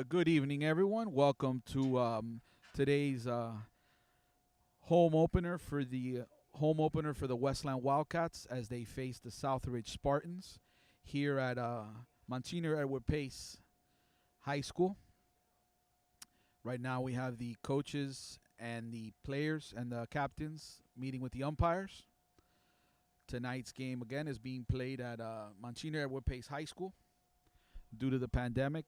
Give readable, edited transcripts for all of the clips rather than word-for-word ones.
Good evening, everyone. Welcome to today's home opener for the Westland Wildcats as they face the Southridge Spartans here at Monsignor Edward Pace High School. Right now, we have the coaches and the players and the captains meeting with the umpires. Tonight's game again is being played at Monsignor Edward Pace High School. Due to the pandemic,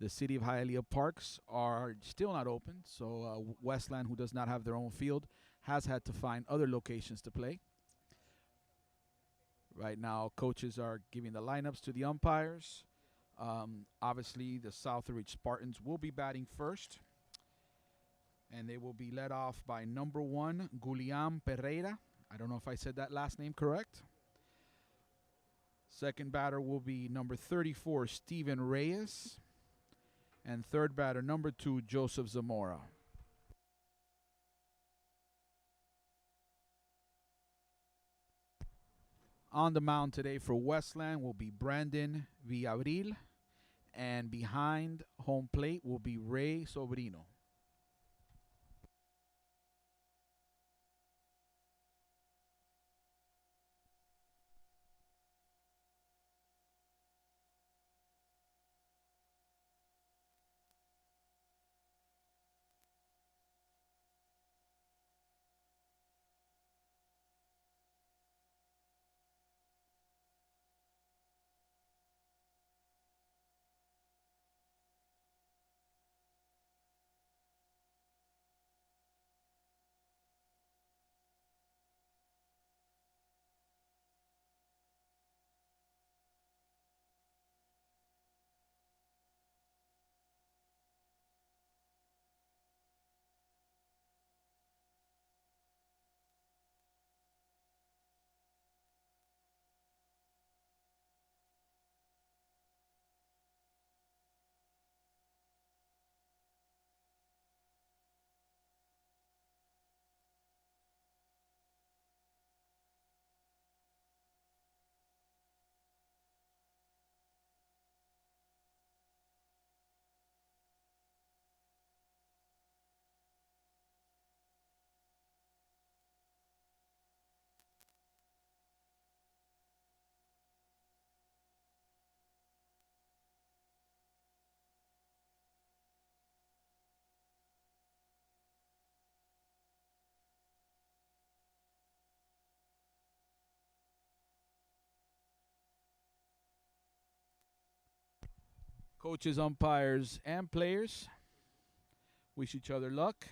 the city of Hialeah parks are still not open, so Westland, who does not have their own field, has had to find other locations to play. Right now, coaches are giving the lineups to the umpires. Obviously, the Southridge Spartans will be batting first, and they will be led off by number 1, Guliam Pereira. I don't know if I said that last name correct. Second batter will be number 34, Steven Reyes. And third batter, number 2, Joseph Zamora. On the mound today for Westland will be Brandon Villabril. And behind home plate will be Ray Sobrino. Coaches, umpires, and players wish each other luck.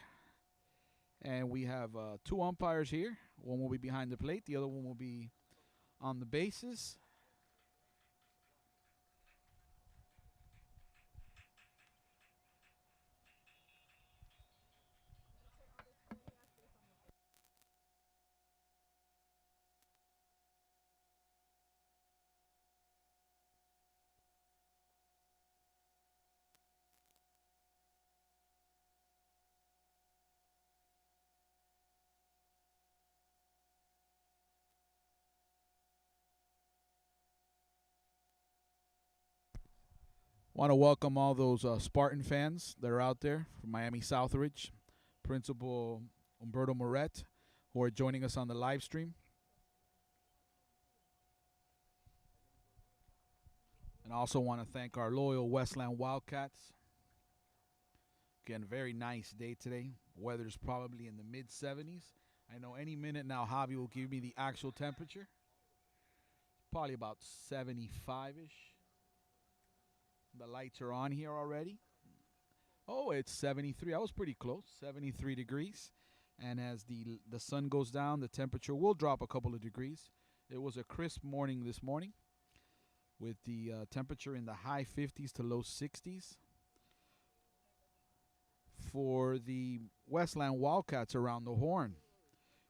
And we have 2 umpires here. One will be behind the plate. The other one will be on the bases. Want to welcome all those Spartan fans that are out there from Miami Southridge, Principal Umberto Moret, who are joining us on the live stream. And also want to thank our loyal Westland Wildcats. Again, very nice day today. Weather's probably in the mid-70s. I know any minute now Javi will give me the actual temperature. Probably about 75-ish. The lights are on here already. Oh, it's 73. I was pretty close, 73 degrees. And as the sun goes down, the temperature will drop a couple of degrees. It was a crisp morning this morning with the temperature in the high 50s to low 60s. For the Westland Wildcats around the horn,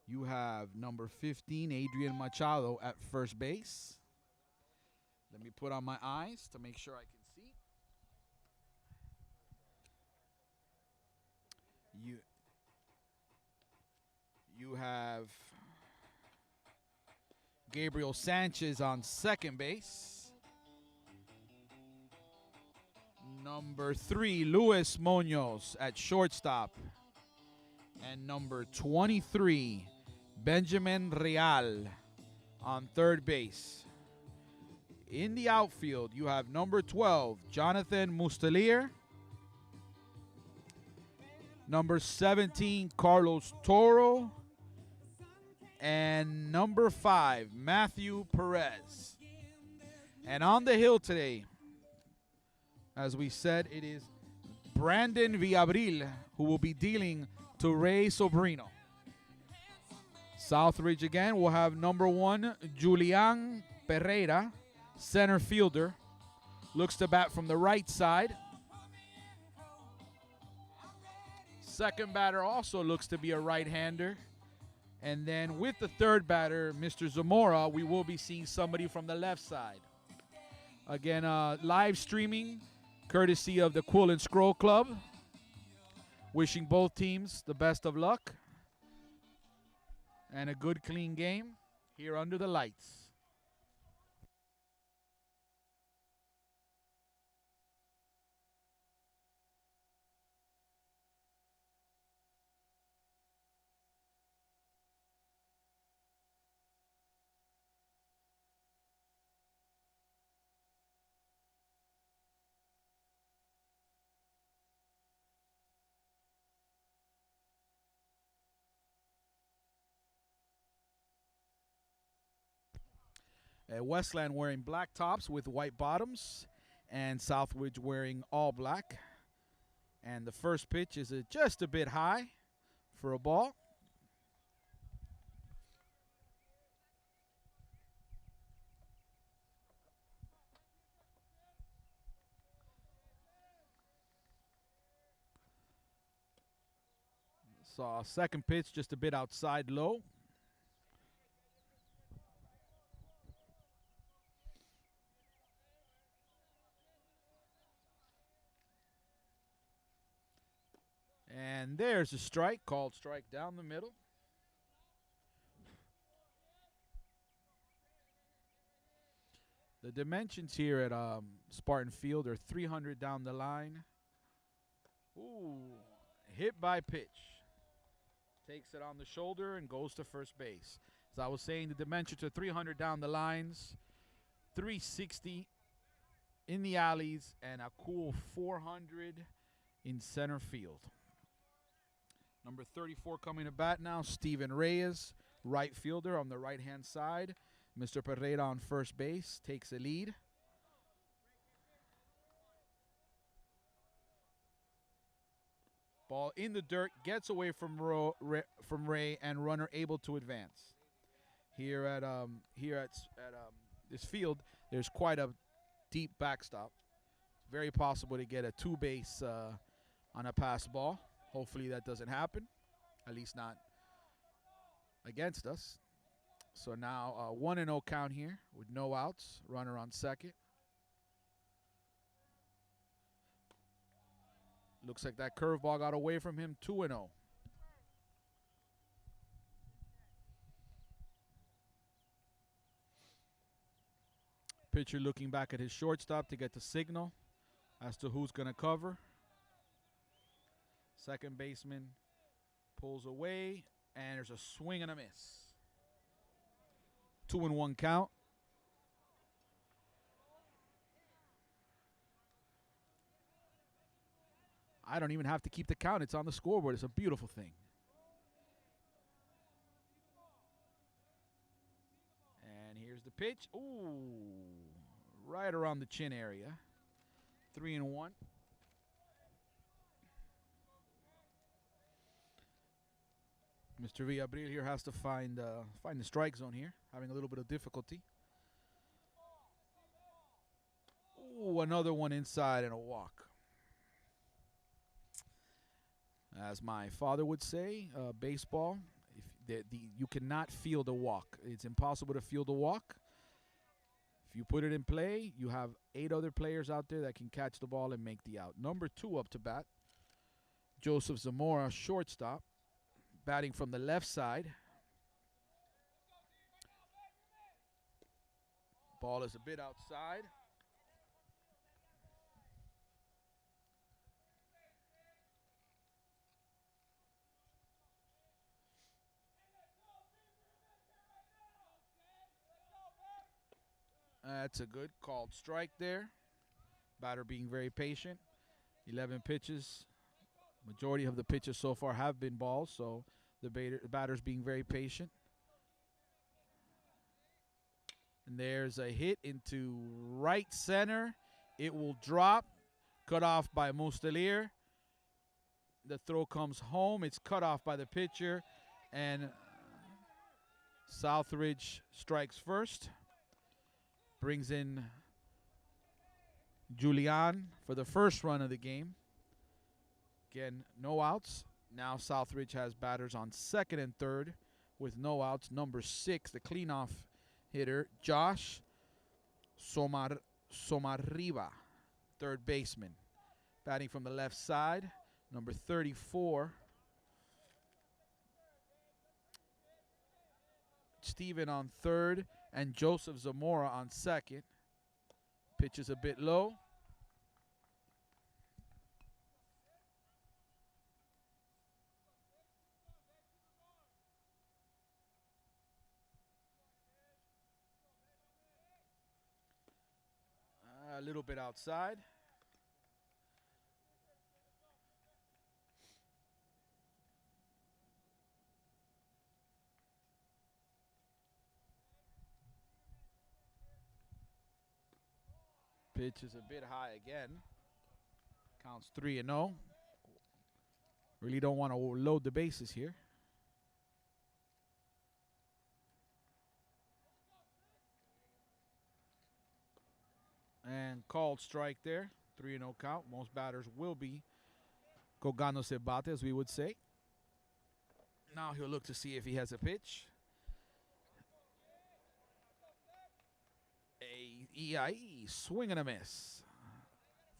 you have number 15, Adrian Machado, at first base. Let me put on my eyes to make sure I can see. You have Gabriel Sanchez on second base. Number 3, Luis Munoz at shortstop. And number 23, Benjamin Real on third base. In the outfield, you have number 12, Jonathan Mustelier. Number 17, Carlos Toro. And number 5, Matthew Perez. And on the hill today, as we said, it is Brandon Villabril who will be dealing to Ray Sobrino. Southridge again will have number 1, Julian Pereira, center fielder. Looks to bat from the right side. Second batter also looks to be a right-hander. And then with the third batter, Mr. Zamora, we will be seeing somebody from the left side. Again, live streaming, courtesy of the Quill and Scroll Club. Wishing both teams the best of luck. And a good, clean game here under the lights. Westland wearing black tops with white bottoms, and Southridge wearing all black. And the first pitch is just a bit high for a ball. Saw second pitch just a bit outside low. And there's a strike, called strike down the middle. The dimensions here at Spartan Field are 300 down the line. Ooh, hit by pitch. Takes it on the shoulder and goes to first base. As I was saying, the dimensions are 300 down the lines, 360 in the alleys, and a cool 400 in center field. Number 34 coming to bat now, Steven Reyes, right fielder on the right-hand side. Mr. Pereira on first base takes a lead. Ball in the dirt, gets away from Ray, and runner able to advance. Here at this field, there's quite a deep backstop. It's very possible to get a two-base on a pass ball. Hopefully that doesn't happen, at least not against us. So now 1-0 count here with no outs, runner on second. Looks like that curveball got away from him, 2-0. Pitcher looking back at his shortstop to get the signal as to who's going to cover. Second baseman pulls away, and there's a swing and a miss. 2-1 count. I don't even have to keep the count. It's on the scoreboard. It's a beautiful thing. And here's the pitch. Ooh, right around the chin area. 3-1. Mr. Villabril here has to find the strike zone here, having a little bit of difficulty. Ooh, another one inside and a walk. As my father would say, baseball, you cannot field a walk. It's impossible to field a walk. If you put it in play, you have 8 other players out there that can catch the ball and make the out. Number 2 up to bat, Joseph Zamora, shortstop, batting from the left side. Ball is a bit outside. That's a good called strike there. Batter being very patient. 11 pitches. Majority of the pitches so far have been balls, so the batter's being very patient. And there's a hit into right center. It will drop. Cut off by Mustelier. The throw comes home. It's cut off by the pitcher. And Southridge strikes first. Brings in Julian for the first run of the game. Again, no outs. Now Southridge has batters on second and third with no outs. Number 6, the cleanoff hitter, Josh Somarriba, third baseman. Batting from the left side, number 34, Steven on third, and Joseph Zamora on second. Pitch is a bit low. A little bit outside. Pitch is a bit high again. Counts 3-0. Really don't want to load the bases here. And called strike there. 3-0 count. Most batters will be Cogándose bate, as we would say. Now he'll look to see if he has a pitch. A EIE, swing and a miss.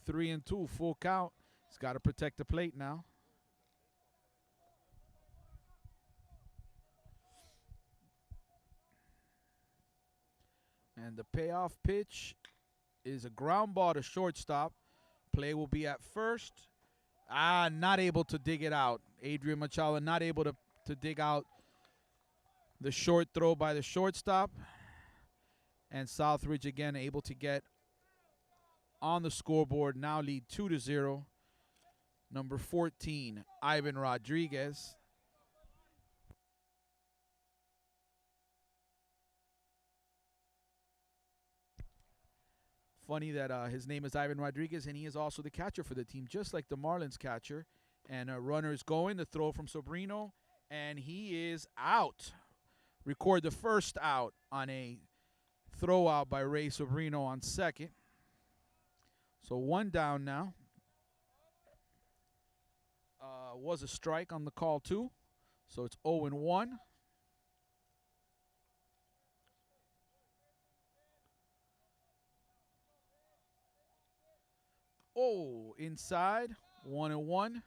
3-2, full count. He's got to protect the plate now. And the payoff pitch is a ground ball to shortstop. Play will be at first. Not able to dig it out. Adrian Machado not able to dig out the short throw by the shortstop. And Southridge again able to get on the scoreboard. Now lead 2-0. Number 14, Ivan Rodriguez. Funny that his name is Ivan Rodriguez, and he is also the catcher for the team, just like the Marlins catcher. And a runner is going, the throw from Sobrino, and he is out. Record the first out on a throw out by Ray Sobrino on second. So one down now. Was a strike on the call too. So it's 0-1. Oh, inside, 1-1.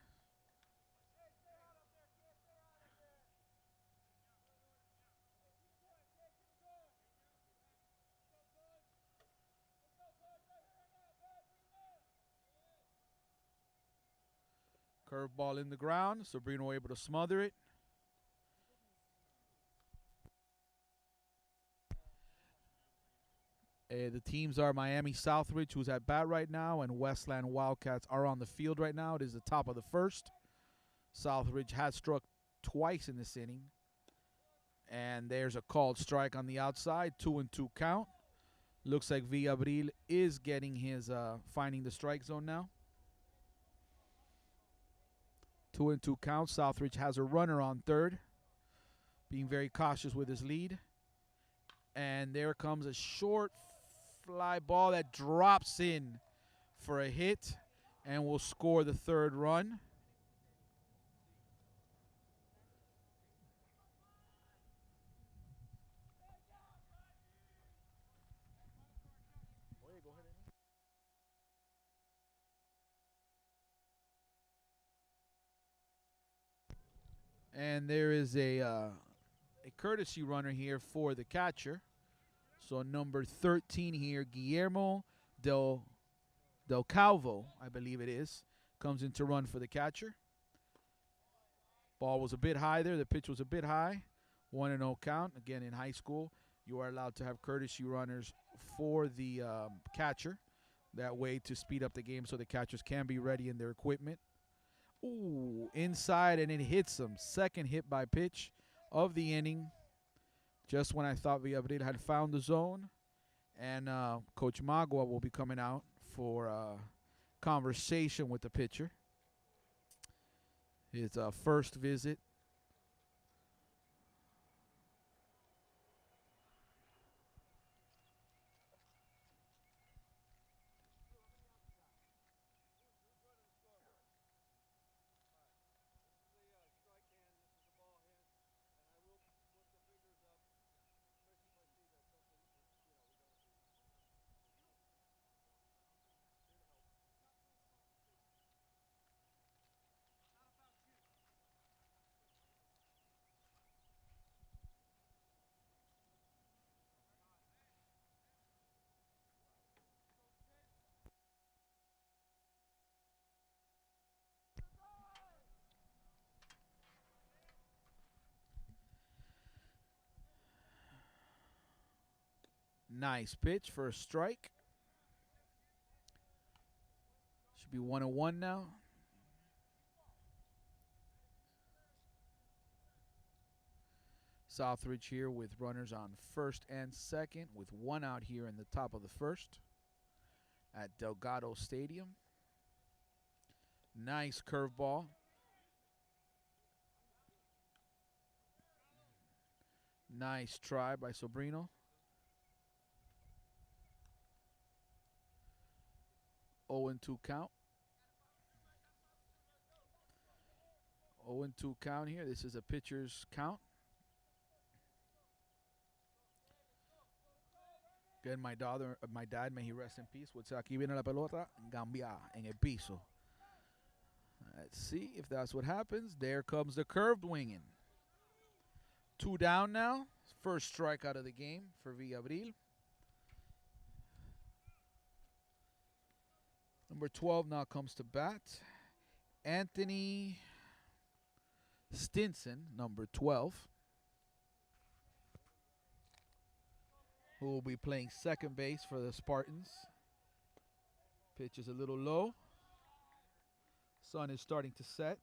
Curveball in the ground. Sobrino able to smother it. The teams are Miami Southridge, who's at bat right now, and Westland Wildcats are on the field right now. It is the top of the first. Southridge has struck twice in this inning. And there's a called strike on the outside, 2-2 count. Looks like Villabril is getting his, finding the strike zone now. 2-2 count. Southridge has a runner on third, being very cautious with his lead. And there comes a short fly ball that drops in for a hit and will score the third run. And there is a courtesy runner here for the catcher. So number 13 here, Guillermo Del Calvo, I believe it is, comes in to run for the catcher. Ball was a bit high there. The pitch was a bit high. 1-0 count, again in high school. you are allowed to have courtesy runners for the catcher. That way to speed up the game so the catchers can be ready in their equipment. Ooh, inside, and it hits him. Second hit by pitch of the inning. Just when I thought Villabril had found the zone. And Coach Magua will be coming out for conversation with the pitcher. His first visit. Nice pitch for a strike. Should be 1-1 now. Southridge here with runners on first and second with one out here in the top of the first at Delgado Stadium. Nice curveball. Nice try by Sobrino. 0-2 count. 0-2 count here. This is a pitcher's count. Again, my dad, may he rest in peace, would say, aquí viene la pelota, gambia en el piso. Let's see if that's what happens. There comes the curved winging. 2 down now. First strikeout of the game for Villabril. Number 12 now comes to bat. Anthony Stinson, number 12, who will be playing second base for the Spartans. Pitch is a little low. Sun is starting to set.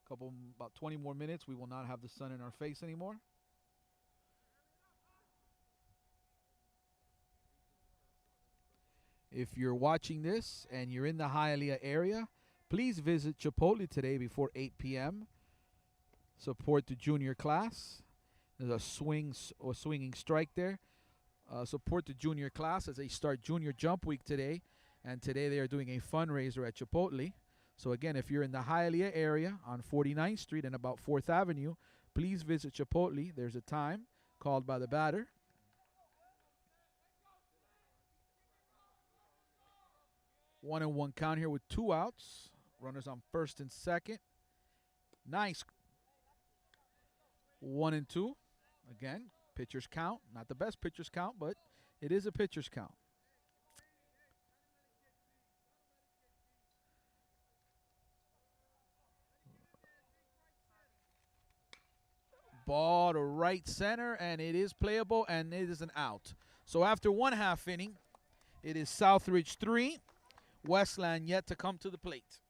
About 20 more minutes, we will not have the sun in our face anymore. If you're watching this and you're in the Hialeah area, please visit Chipotle today before 8 p.m. Support the junior class. There's a swinging strike there. Support the junior class as they start junior jump week today. And today they are doing a fundraiser at Chipotle. So again, if you're in the Hialeah area on 49th Street and about 4th Avenue, please visit Chipotle. There's a time called by the batter. One and one count here with 2 outs. Runners on first and second. Nice. 1-2. Again, pitcher's count. Not the best pitcher's count, but it is a pitcher's count. Ball to right center, and it is playable, and it is an out. So after 1/2 inning, it is Southridge 3, Westland yet to come to the plate.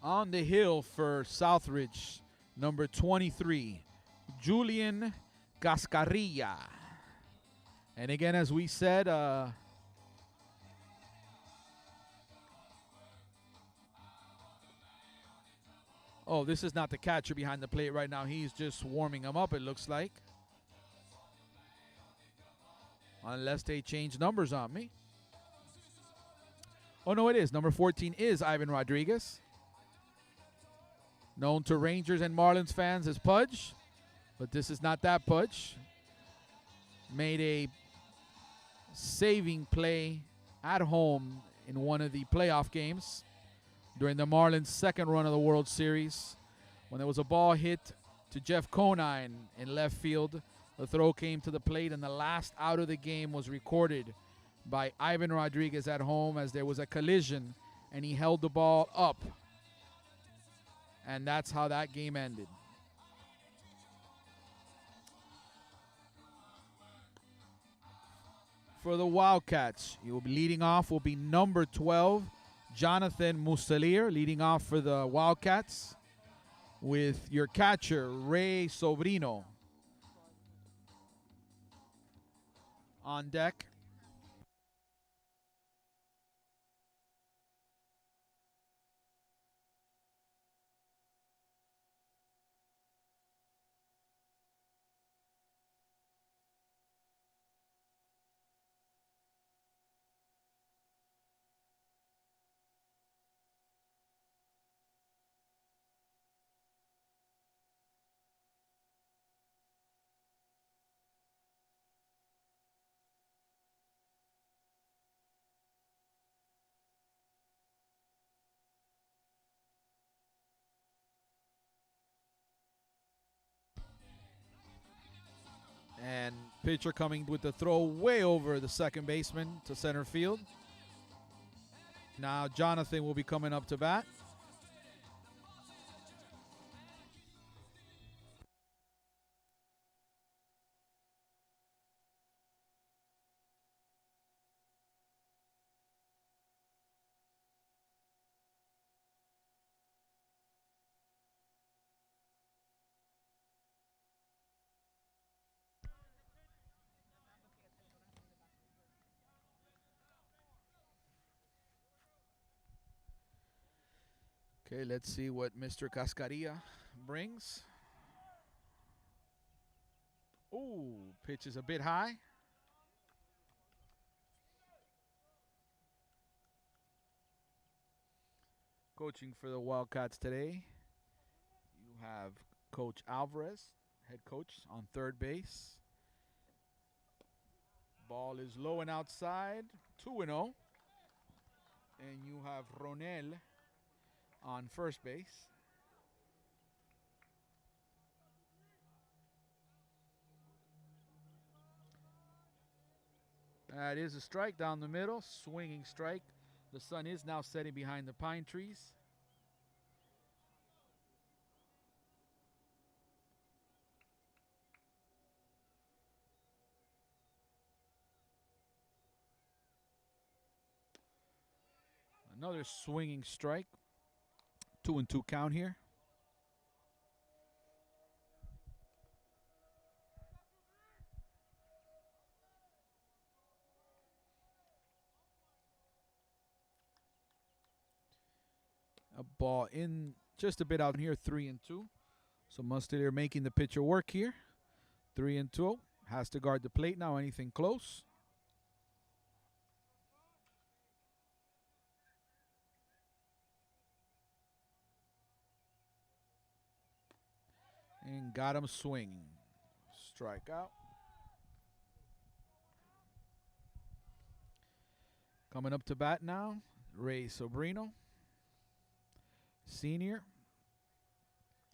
On the hill for Southridge, number 23, Julian Cascarilla. And again, as we said, this is not the catcher behind the plate right now. He's just warming him up, it looks like. Unless they change numbers on me. Oh, no, it is. Number 14 is Ivan Rodriguez. Known to Rangers and Marlins fans as Pudge, but this is not that Pudge. Made a saving play at home in one of the playoff games during the Marlins' second run of the World Series when there was a ball hit to Jeff Conine in left field. The throw came to the plate, and the last out of the game was recorded by Ivan Rodriguez at home as there was a collision, and he held the ball up. And that's how that game ended. For the Wildcats, you will be leading off will be number 12, Jonathan Muselier, leading off for the Wildcats, with your catcher, Ray Sobrino, on deck. And pitcher coming with the throw way over the second baseman to center field. Now Jonathan will be coming up to bat. Okay, let's see what Mr. Cascarilla brings. Ooh, pitch is a bit high. Coaching for the Wildcats today, you have Coach Alvarez, head coach, on third base. Ball is low and outside, 2-0. And you have Ronel on first base. That is a strike down the middle, swinging strike. The sun is now setting behind the pine trees. Another swinging strike. 2-2 count here. A ball in just a bit out here, 3-2. So Muselier making the pitcher work here. 3-2. Has to guard the plate now, anything close. And got him swinging. Strikeout. Coming up to bat now, Ray Sobrino, senior.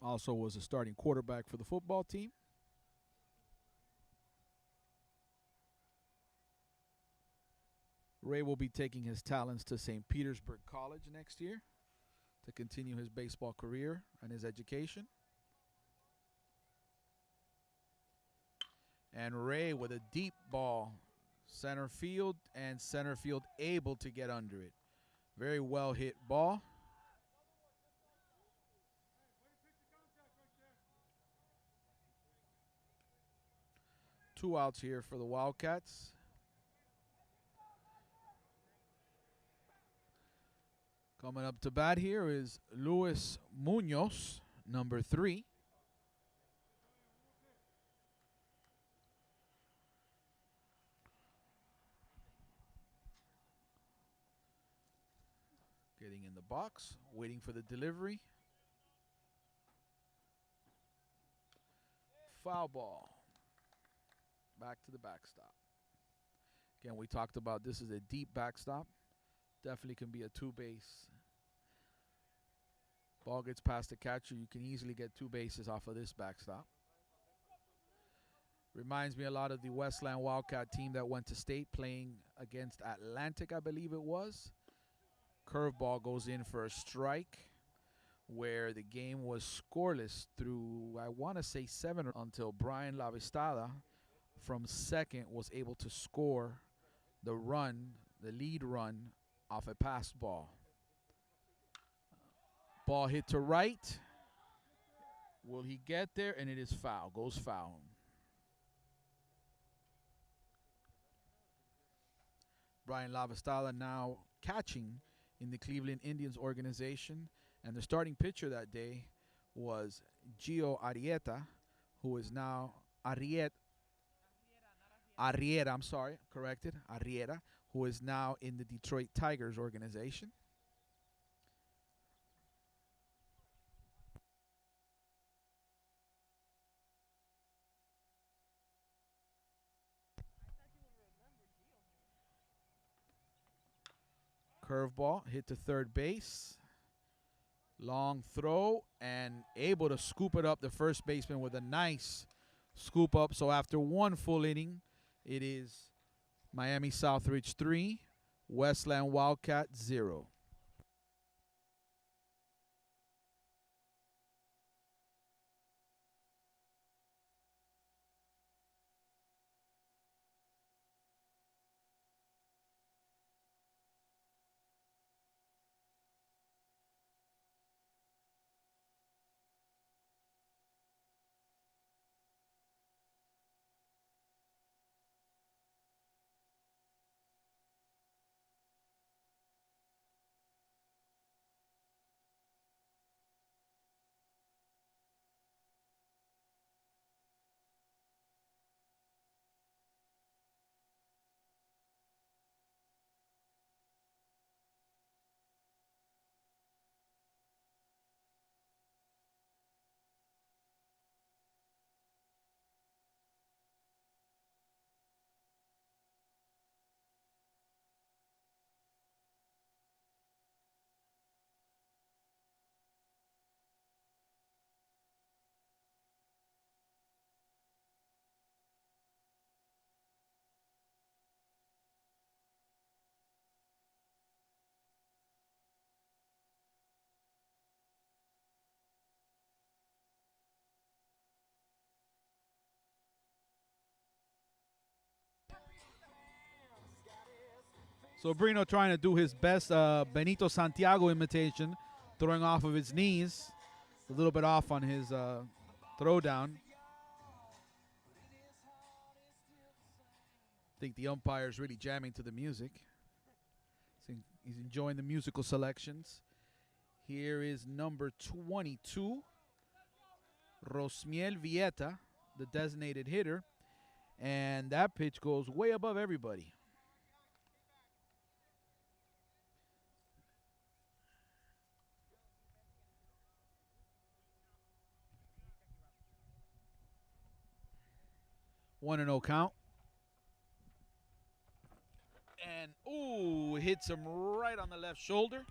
Also was a starting quarterback for the football team. Ray will be taking his talents to St. Petersburg College next year to continue his baseball career and his education. And Ray with a deep ball, center field, and center field able to get under it. Very well hit ball. Two outs here for the Wildcats. Coming up to bat here is Luis Munoz, number 3. Getting in the box, waiting for the delivery. Foul ball. Back to the backstop. Again, we talked about this is a deep backstop. Definitely can be a two base. Ball gets past the catcher. You can easily get two bases off of this backstop. Reminds me a lot of the Westland Wildcat team that went to state playing against Atlantic, I believe it was. Curveball goes in for a strike, where the game was scoreless through, I want to say, 7 until Brian Lavistada from second was able to score the run, the lead run, off a passed ball. Ball hit to right. Will he get there? And it is foul. Goes foul. Brian Lavastala now catching in the Cleveland Indians organization. And the starting pitcher that day was Gio Arrieta, who is now Arrieta, I'm sorry, corrected, Arrieta, who is now in the Detroit Tigers organization. Curveball hit to third base. Long throw and able to scoop it up, the first baseman, with a nice scoop up. So after one full inning, it is Miami Southridge 3, Westland Wildcat 0. So Brino trying to do his best Benito Santiago imitation, throwing off of his knees. A little bit off on his throwdown. I think the umpire is really jamming to the music. He's enjoying the musical selections. Here is number 22, Rosmiel Vieta, the designated hitter. And that pitch goes way above everybody. One and 0 count. And, ooh, hits him right on the left shoulder.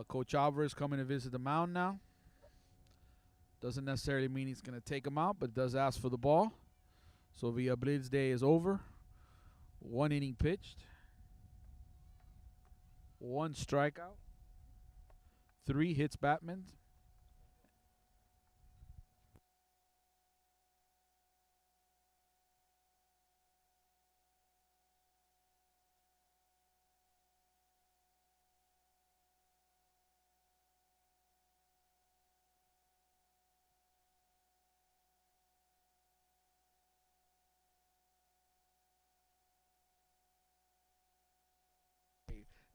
Coach Alvarez coming to visit the mound now. Doesn't necessarily mean he's going to take him out, but does ask for the ball. So Villablid's day is over. 1 inning pitched. 1 strikeout. 3 hits Batman.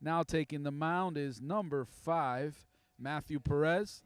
Now taking the mound is number 5, Matthew Perez.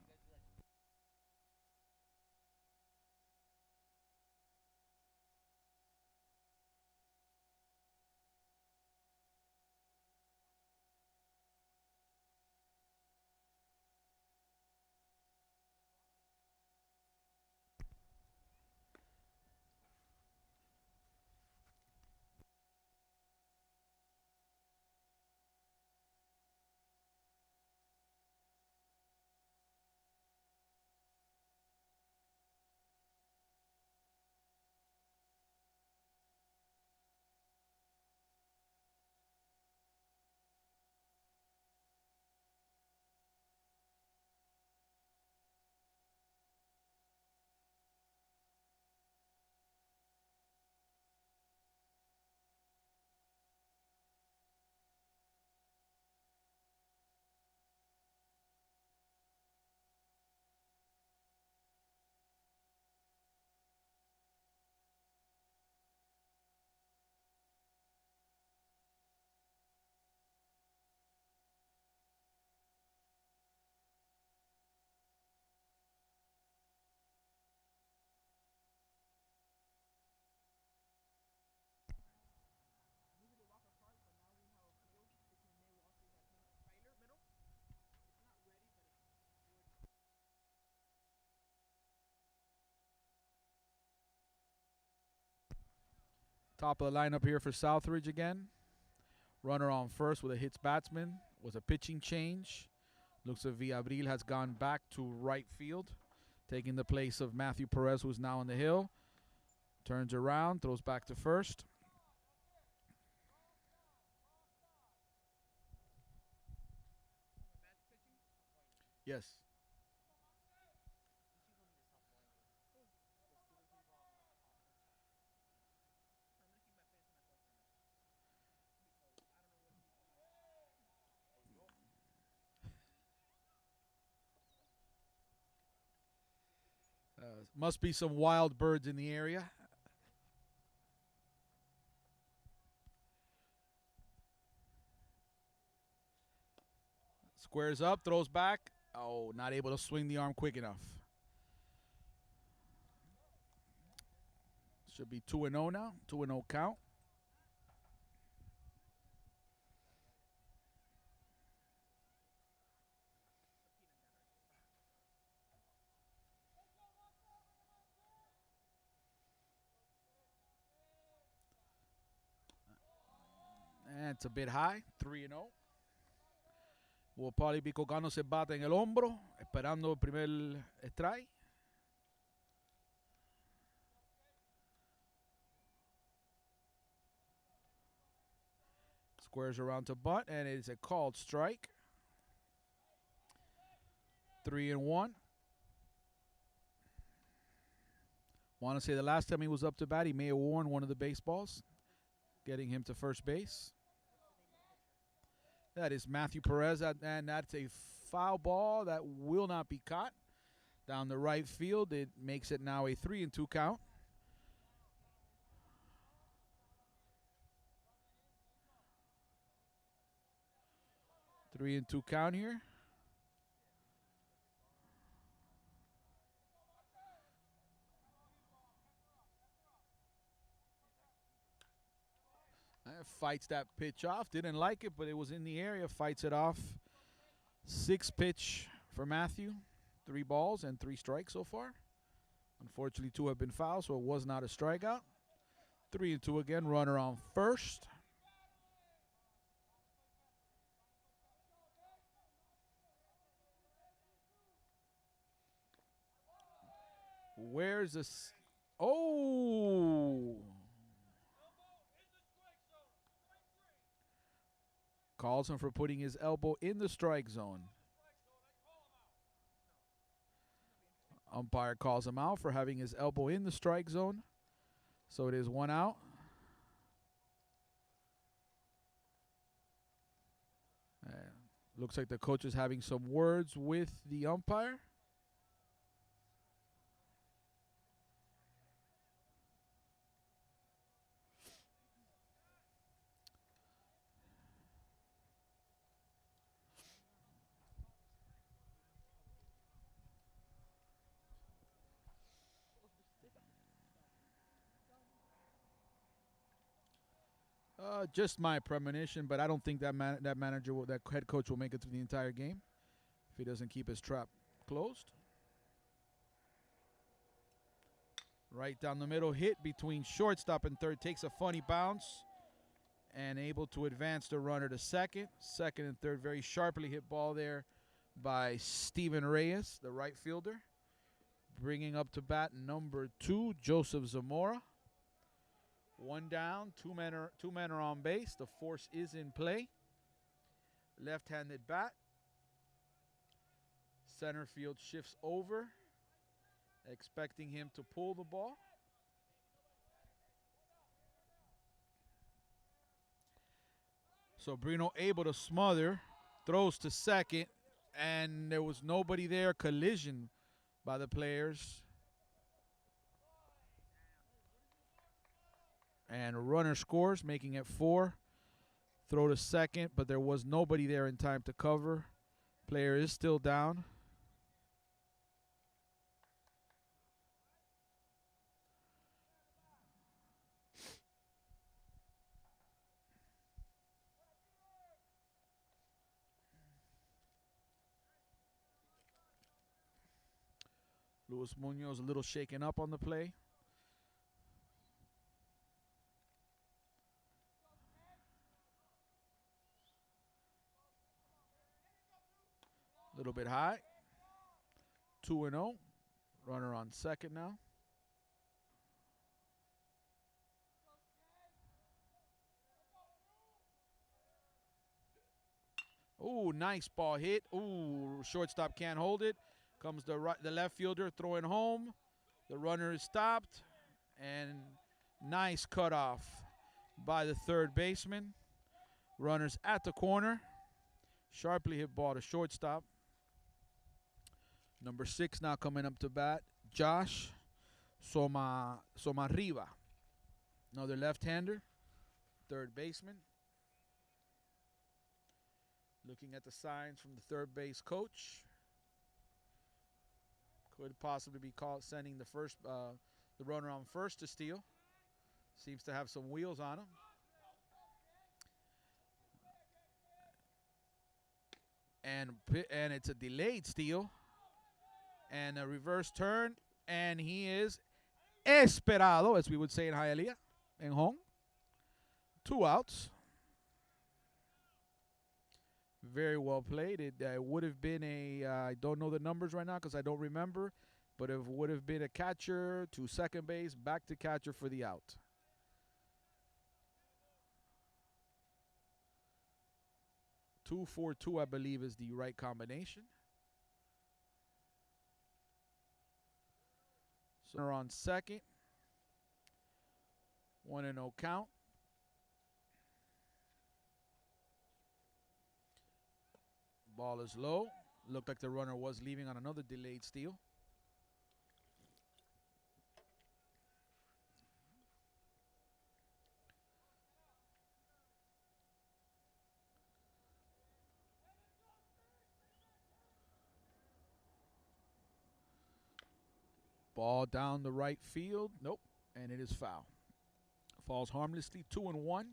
Top of the lineup here for Southridge again. Runner on first with a hits batsman. Was a pitching change. Looks like Villabril has gone back to right field, taking the place of Matthew Perez, who's now on the hill. Turns around, throws back to first. Yes. Must be some wild birds in the area. Squares up, throws back. Oh, not able to swing the arm quick enough. Should be 2-0 now. 2-0 count. And it's a bit high. 3-0. Wopali Bicocano se bate en el hombro, esperando el primer strike. Squares around to butt, and it is a called strike. 3-1. Want to say the last time he was up to bat, he may have worn one of the baseballs, getting him to first base. That is Matthew Perez, and that's a foul ball that will not be caught. Down the right field, it makes it now a 3-2 count. Three and 2 count here. Fights that pitch off. Didn't like it, but it was in the area. Fights it off. 6 pitch for Matthew. 3 balls and 3 strikes so far. Unfortunately, 2 have been fouled, so it was not a strikeout. 3-2 again. Runner on first. Where's this? Oh! Calls him for putting his elbow in the strike zone. Umpire calls him out for having his elbow in the strike zone. So it is 1 out. Looks like the coach is having some words with the umpire. Just my premonition, but I don't think that that head coach will make it through the entire game if he doesn't keep his trap closed. Right down the middle, hit between shortstop and third, takes a funny bounce and able to advance the runner to second. Second and third, very sharply hit ball there by Steven Reyes, the right fielder. Bringing up to bat number 2, Joseph Zamora. 1 down, 2 men are on base. The force is in play. Left-handed bat. Center field shifts over, expecting him to pull the ball. So Bruno able to smother, throws to second, and there was nobody there. Collision by the players. And a runner scores, making it 4. Throw to second, but there was nobody there in time to cover. Player is still down. Luis Munoz a little shaken up on the play. little bit high. 2-0. Runner on second now. Ooh, nice ball hit. Ooh, shortstop can't hold it. Comes the left fielder throwing home. The runner is stopped. And nice cutoff by the third baseman. Runners at the corner. Sharply hit ball to shortstop. Number 6 now coming up to bat. Josh Somarriba. Another left-hander. Third baseman. Looking at the signs from the third base coach. Could possibly be sending the runner on first to steal. Seems to have some wheels on him. And it's a delayed steal. And a reverse turn. And he is esperado, as we would say in Hialeah, en home. 2 outs. Very well played. It would have been I don't know the numbers right now because I don't remember, but it would have been a catcher to second base, back to catcher for the out. Two, 4-2, I believe, is the right combination. So we're on second. 1-0 count. Ball is low. Looked like the runner was leaving on another delayed steal. Ball down the right field. Nope. And it is foul. Falls harmlessly. 2-1.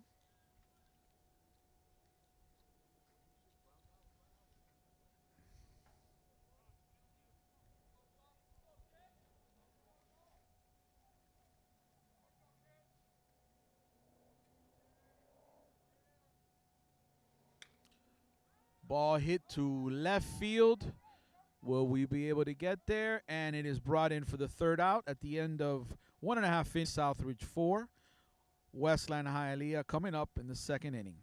Ball hit to left field. Will we be able to get there? And it is brought in for the third out at the end of 1.5 innings. Southridge 4. Westland Hialeah coming up in the second inning.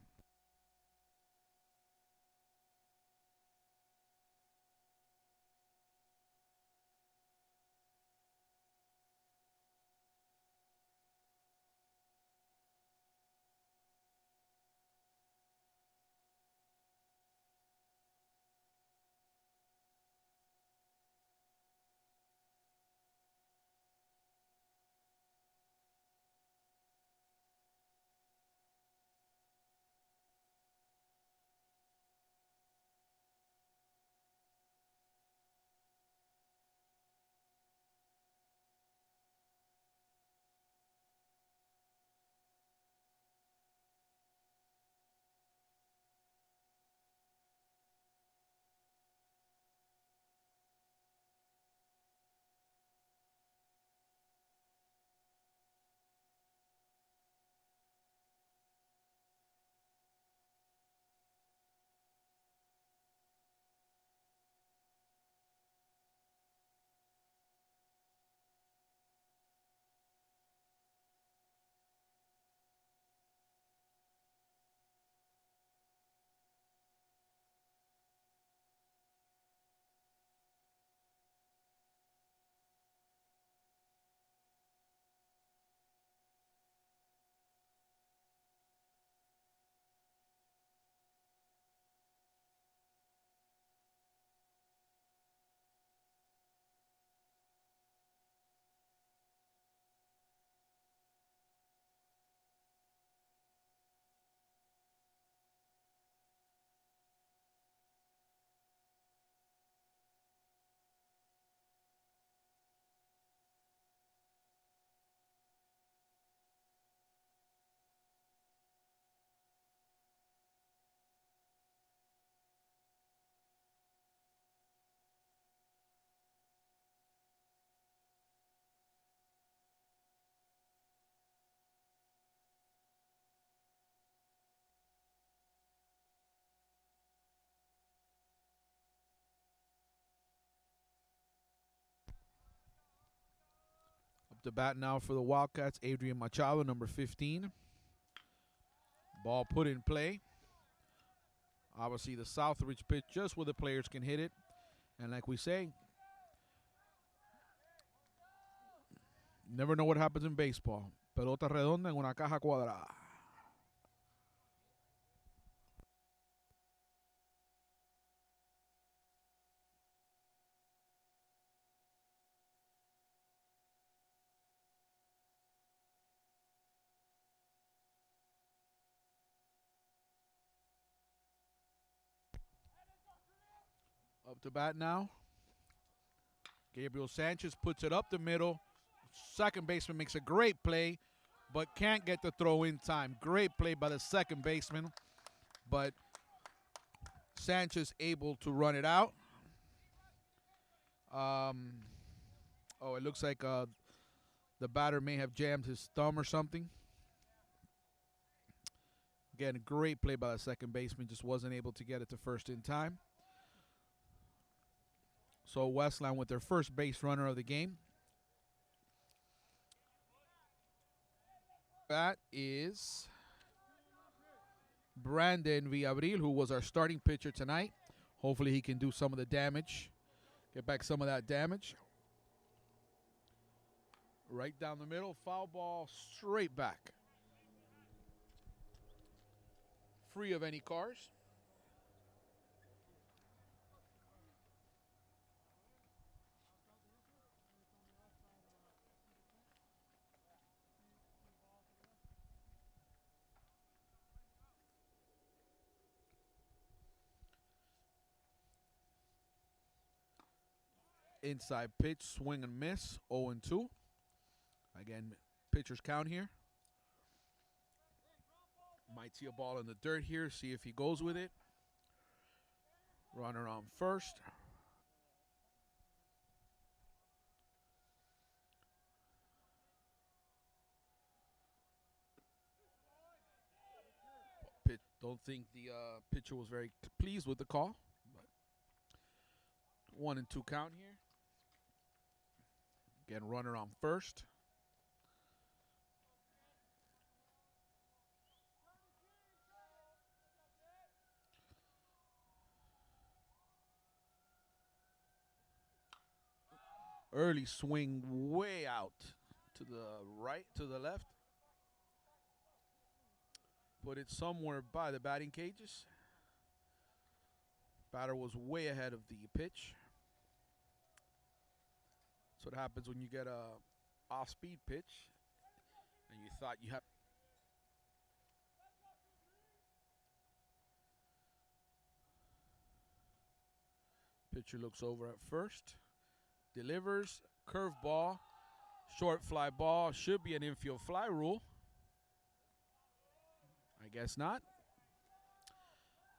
to bat now for the Wildcats, Adrian Machado, number 15. Ball put in play. Obviously, the Southridge pitch just where the players can hit it. And like we say, never know what happens in baseball. Pelota redonda en una caja cuadrada. Up to bat now. Gabriel Sanchez puts it up the middle. Second baseman makes a great play, but can't get the throw in time. Great play by the second baseman, but Sanchez able to run it out. It looks like the batter may have jammed his thumb or something. Again, a great play by the second baseman, just wasn't able to get it to first in time. So Westland with their first base runner of the game. That is Brandon Villabril, who was our starting pitcher tonight. Hopefully he can do some of the damage, get back some of that damage. Right down the middle, foul ball straight back. Free of any cars. Inside pitch, swing and miss, 0-2. Again, pitcher's count here. Might see a ball in the dirt here, see if he goes with it. Runner on first. Don't think the pitcher was very pleased with the call. But 1-2 count here. Again, runner on first. Early swing way out to the right, to the left. Put it somewhere by the batting cages. Batter was way ahead of the pitch. That's what happens when you get a off-speed pitch and you thought you had. Pitcher looks over at first. Delivers, curveball, short fly ball. Should be an infield fly rule. I guess not.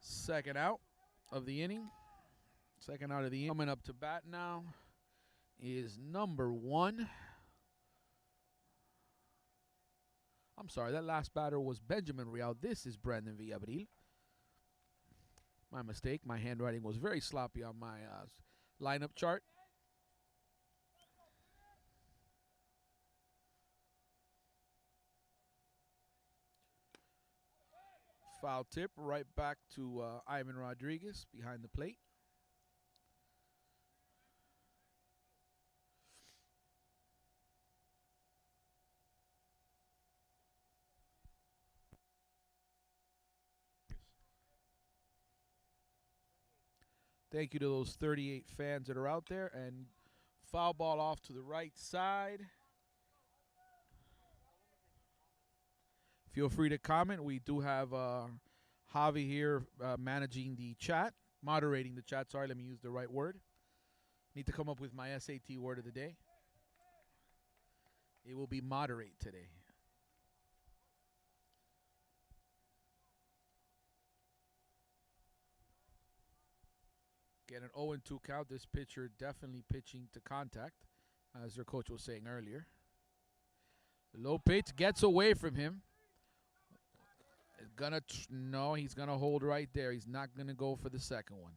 Second out of the inning. Second out of the inning. Coming up to bat now is number 1. I'm sorry, that last batter was Benjamin Real. This is Brandon Villabril. My mistake. My handwriting was very sloppy on my lineup chart. Foul tip right back to Ivan Rodriguez behind the plate. Thank you to those 38 fans that are out there. And foul ball off to the right side. Feel free to comment. We do have Javi here managing the chat, moderating the chat. Sorry, let me use the right word. Need to come up with my SAT word of the day. It will be moderate today. Get an 0-2 count. This pitcher definitely pitching to contact, as their coach was saying earlier. Low pitch gets away from him. No, he's gonna hold right there. He's not gonna go for the second one.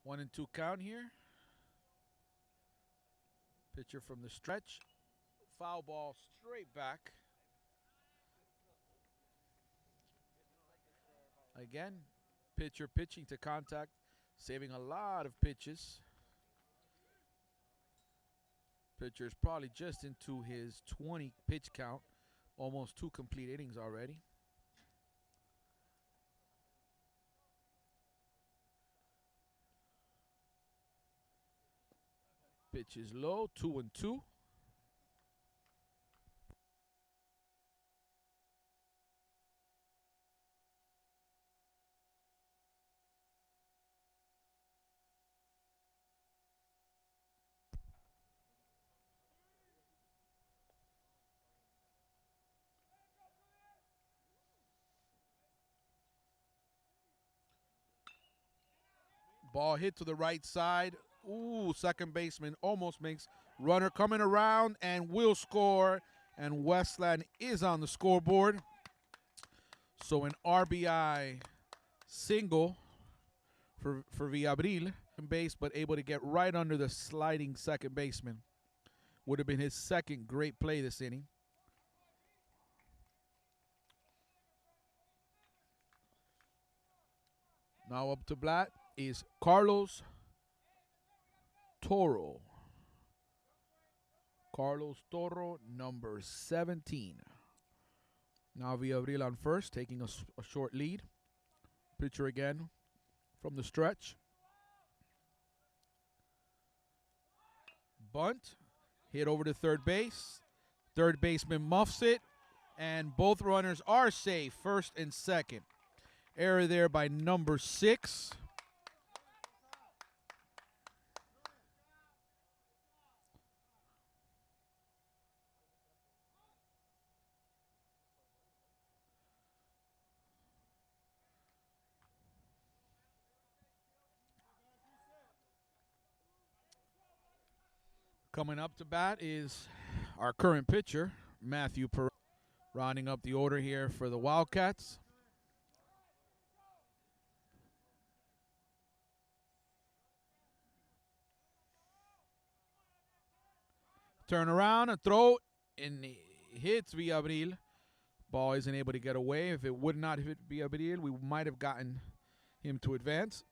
1-2 count here. Pitcher from the stretch. Foul ball straight back. Again, pitcher pitching to contact, saving a lot of pitches. Pitcher's probably just into his 20 pitch count. Almost 2 complete innings already. Pitch is low, 2-2. Ball hit to the right side. Ooh, second baseman almost makes runner coming around and will score. And Westland is on the scoreboard. So an RBI single for Villabril. Base, but able to get right under the sliding second baseman. Would have been his second great play this inning. Now up to bat is Carlos Toro. Carlos Toro, number 17. Now Villabril on first, taking a short lead. Pitcher again from the stretch. Bunt, hit over to third base. Third baseman muffs it, and both runners are safe, first and second. Error there by number 6. Coming up to bat is our current pitcher, Matthew Perez, rounding up the order here for the Wildcats. Turn around, a throw, and hits Villabril. Ball isn't able to get away. If it would not hit Villabril, we might have gotten him to advance.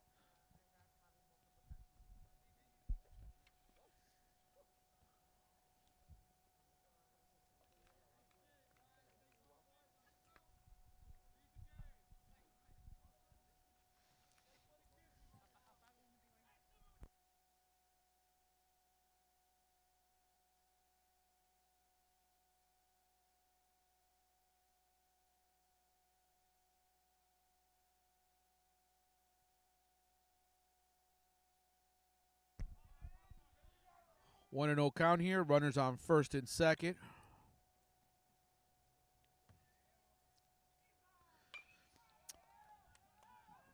One and 0 count here. Runners on first and second.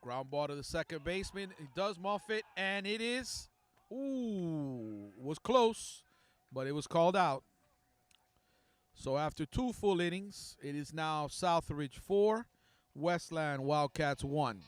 Ground ball to the second baseman. He does muff it, and it is, was close, but it was called out. So after 2 full innings, it is now Southridge 4, Westland Wildcats 1.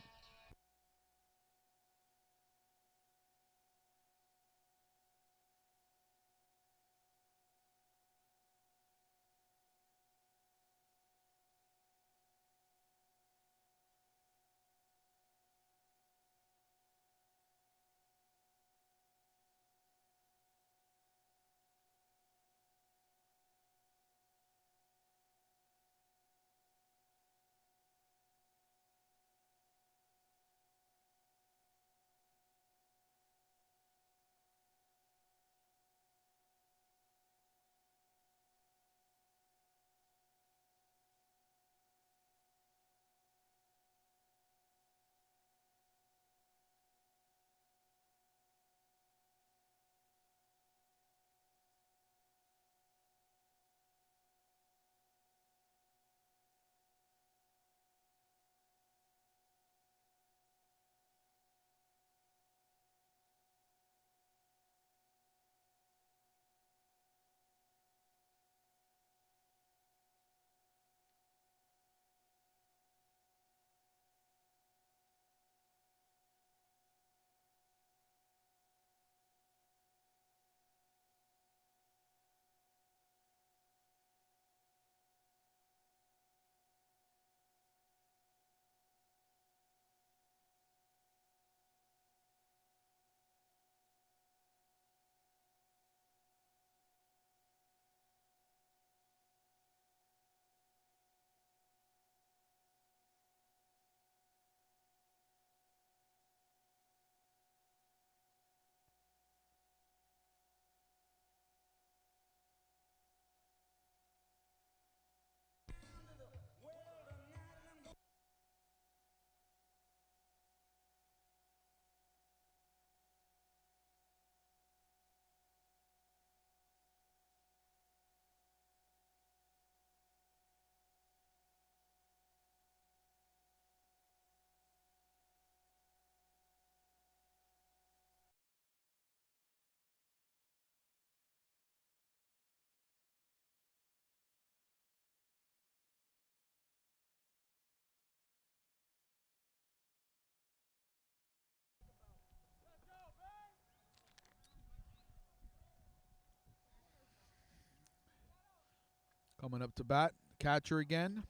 Coming up to bat, catcher again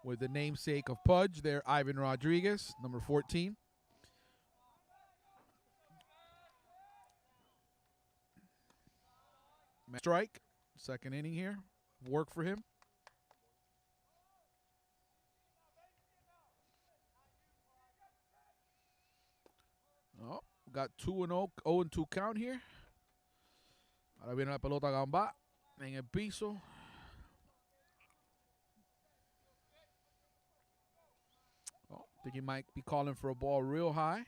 with the namesake of Pudge there, Ivan Rodriguez, number 14. Strike, second inning here. Work for him. Oh, got 2-0, 0-2 count here. Ahora viene la pelota gamba en el piso. Oh, think he might be calling for a ball real high.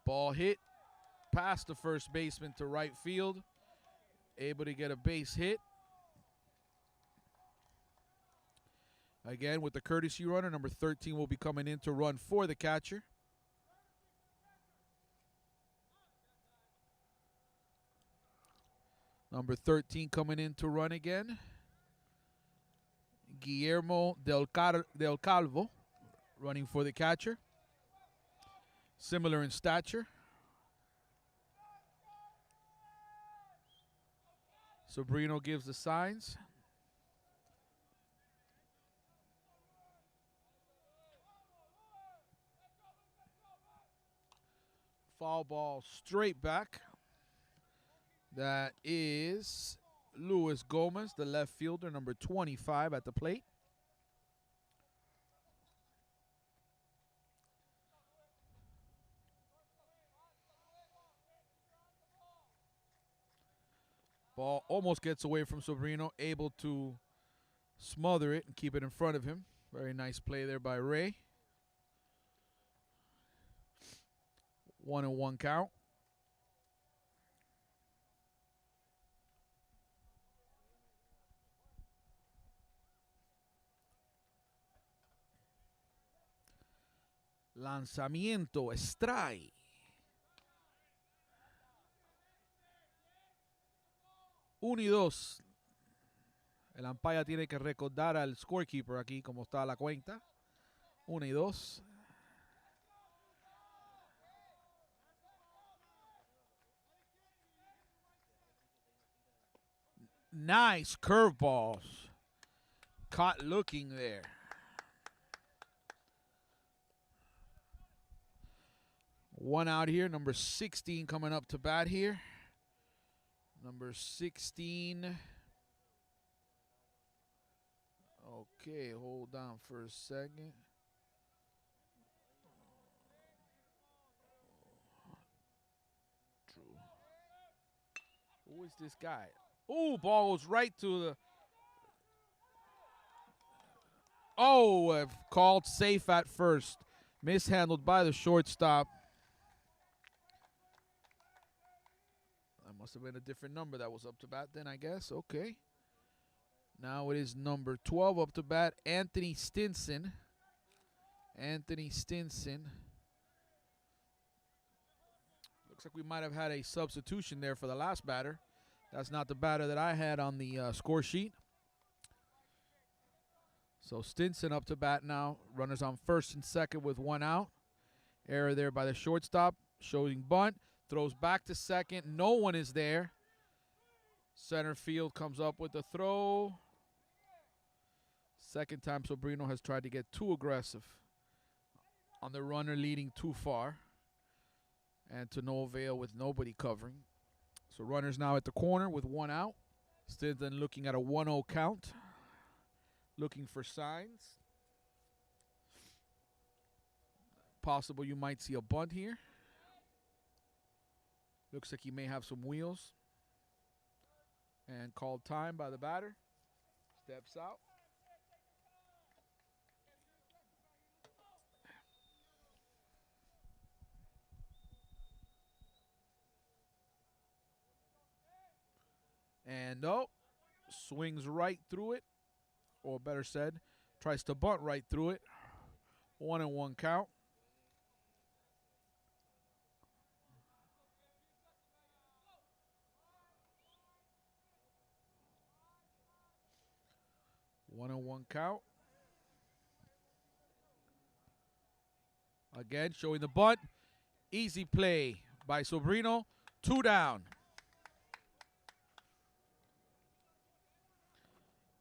Ball hit past the first baseman to right field. Able to get a base hit. Again, with the courtesy runner, number 13 will be coming in to run for the catcher. Number 13 coming in to run again. Guillermo Del Calvo running for the catcher. Similar in stature. Sobrino gives the signs. Foul ball straight back. That is Luis Gomez, the left fielder, number 25 at the plate. Ball almost gets away from Sobrino, able to smother it and keep it in front of him. Very nice play there by Ray. 1-1 count. Lanzamiento, strike. 1-2. El umpire tiene que recordar al scorekeeper aquí cómo está la cuenta. 1-2. Nice curveballs. Caught looking there. One out here. Number 16 coming up to bat here. Number 16. Okay, hold on for a second. Who is this guy? Ooh, ball goes right to the... Oh, called safe at first. Mishandled by the shortstop. That must have been a different number that was up to bat then, I guess. Okay. Now it is number 12 up to bat, Anthony Stinson. Anthony Stinson. Looks like we might have had a substitution there for the last batter. That's not the batter that I had on the score sheet. So Stinson up to bat now. Runners on first and second with one out. Error there by the shortstop. Showing bunt. Throws back to second. No one is there. Center field comes up with the throw. Second time Sobrino has tried to get too aggressive on the runner leading too far. And to no avail with nobody covering. So runners now at the corner with one out. Stinson looking at a 1-0 count. Looking for signs. Possible you might see a bunt here. Looks like he may have some wheels. And called time by the batter. Steps out. And no, swings right through it, or better said, tries to bunt right through it. 1-1 count. One count. Again, showing the bunt. Easy play by Sobrino. 2 down.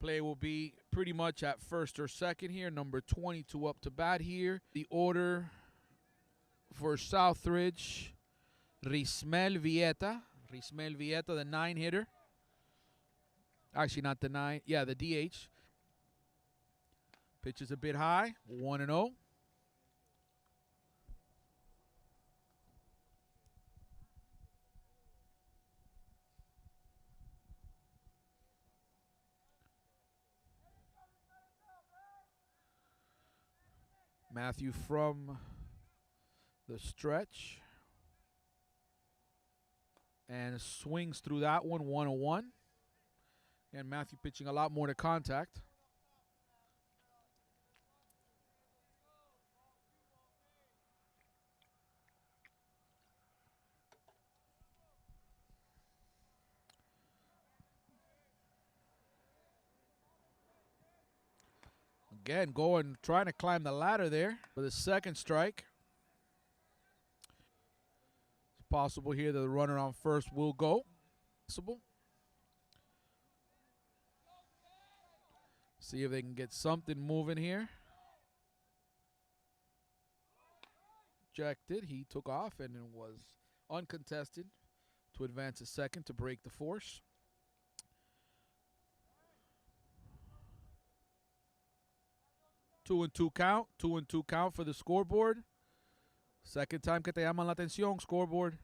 Play will be pretty much at first or second here. Number 22 up to bat here. The order for Southridge, Rismel Vieta. Rismel Vieta, the 9-hitter. Actually, not the 9. Yeah, the DH. Pitch is a bit high. 1-0. Matthew from the stretch. And swings through that one, 1-1. And Matthew pitching a lot more to contact. Again, trying to climb the ladder there for the second strike. It's possible here that the runner on first will go. Possible. See if they can get something moving here. Ejected. He took off and it was uncontested to advance a second to break the force. 2-2 count. 2-2 count for the scoreboard. Second time que te llaman la atención, scoreboard.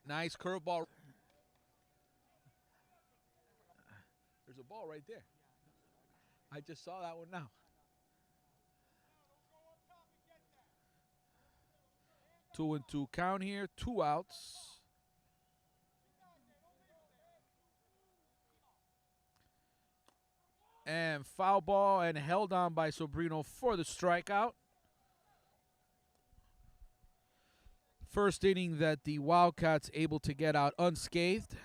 Nice curveball. There's a ball right there. I just saw that one now. Two and two count here. 2 outs. And foul ball and held on by Sobrino for the strikeout. First inning that the Wildcats able to get out unscathed.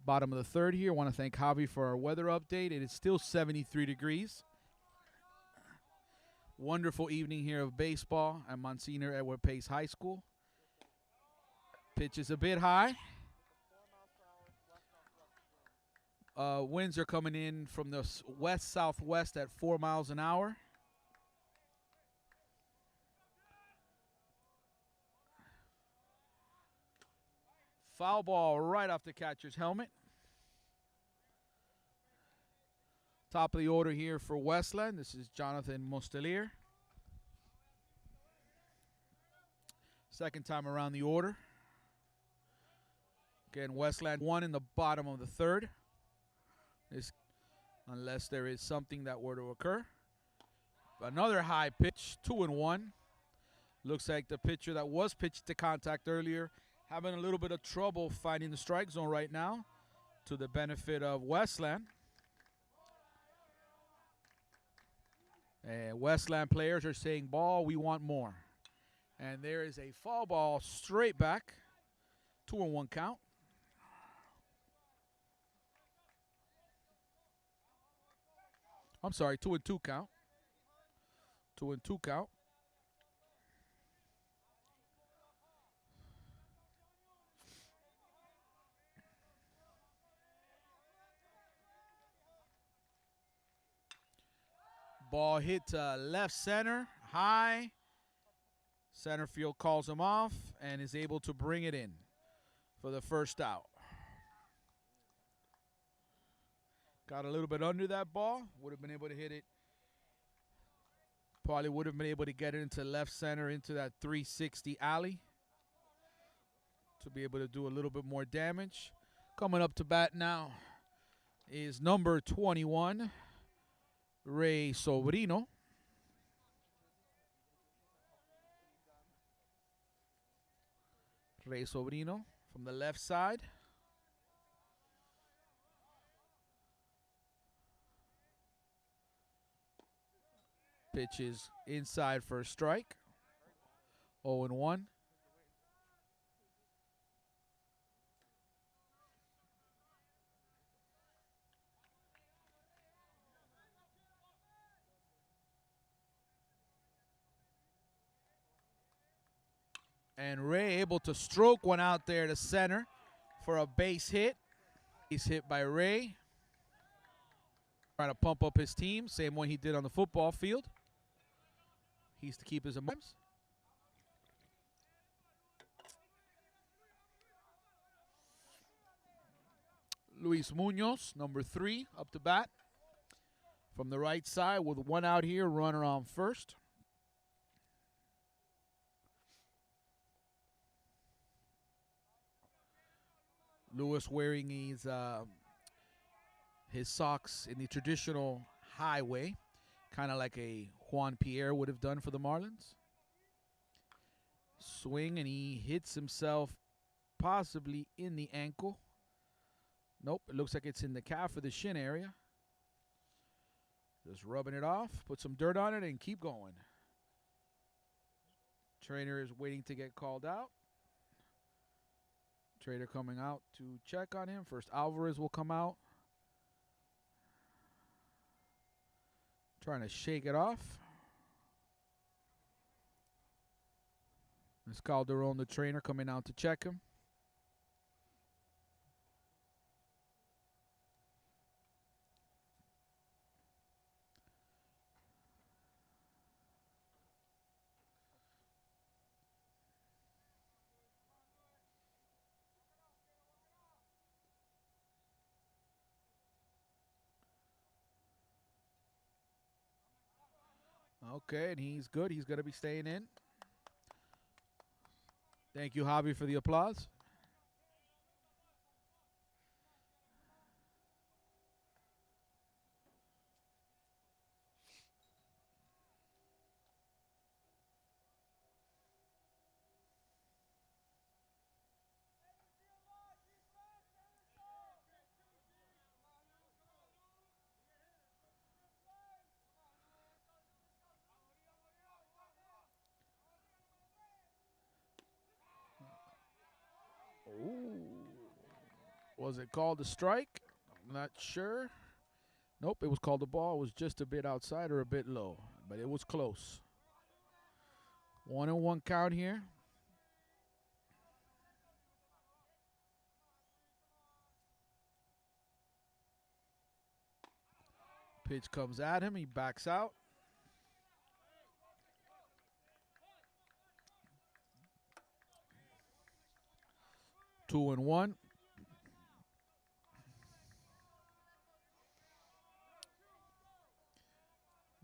Bottom of the third here. I want to thank Javi for our weather update. It is still 73 degrees. Wonderful evening here of baseball at Monsignor Edward Pace High School. Pitch is a bit high. Winds are coming in from the west-southwest at 4 miles an hour. Foul ball right off the catcher's helmet. Top of the order here for Westland. This is Jonathan Mostelier. Second time around the order. Again, Westland 1 in the bottom of the third. Unless there is something that were to occur. Another high pitch, 2-1. Looks like the pitcher that was pitched to contact earlier having a little bit of trouble finding the strike zone right now to the benefit of Westland. And Westland players are saying, ball, we want more. And there is a foul ball straight back. 2-1 count. I'm sorry, 2-2 count. 2-2 count. Ball hit to left center, high. Center field calls him off and is able to bring it in for the first out. Got a little bit under that ball. Would have been able to hit it. Probably would have been able to get it into left center into that 360 alley to be able to do a little bit more damage. Coming up to bat now is number 21, Ray Sobrino. Ray Sobrino from the left side. Pitch is inside for a strike. 0-1. And Ray able to stroke one out there to center for a base hit. He's hit by Ray. Trying to pump up his team, same one he did on the football field. He's to keep his emotions. Luis Munoz, number 3, up to bat. From the right side with one out here, runner on first. Lewis wearing his socks in the traditional highway, kind of like a Juan Pierre would have done for the Marlins. Swing, and he hits himself possibly in the ankle. Nope, it looks like it's in the calf or the shin area. Just rubbing it off, put some dirt on it, and keep going. Trainer is waiting to get called out. Trainer coming out to check on him. First, Alvarez will come out. Trying to shake it off. It's Calderon, the trainer, coming out to check him. Okay, and he's good. He's going to be staying in. Thank you, Javi, for the applause. Ooh. Was it called a strike? I'm not sure. Nope, it was called a ball. It was just a bit outside or a bit low, but it was close. 1-1 count here. Pitch comes at him. He backs out. Two and one.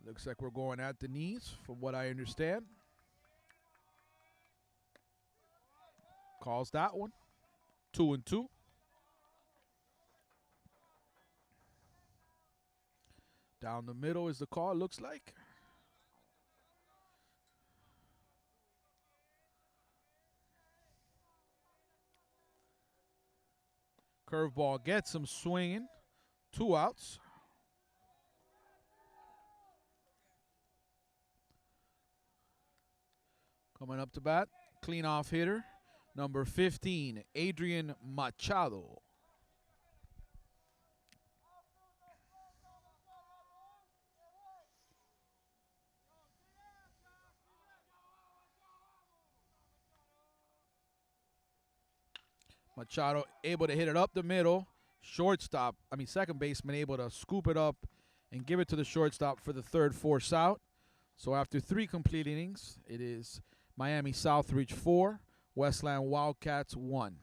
Looks like we're going at the knees, from what I understand. Calls that one. 2-2. Down the middle is the call, looks like. Curveball gets him swinging. 2 outs. Coming up to bat, clean off hitter, number 15, Adrian Machado. Machado able to hit it up the middle. Second baseman able to scoop it up and give it to the shortstop for the third force out. So after 3 complete innings, it is Miami Southridge 4, Westland Wildcats 1.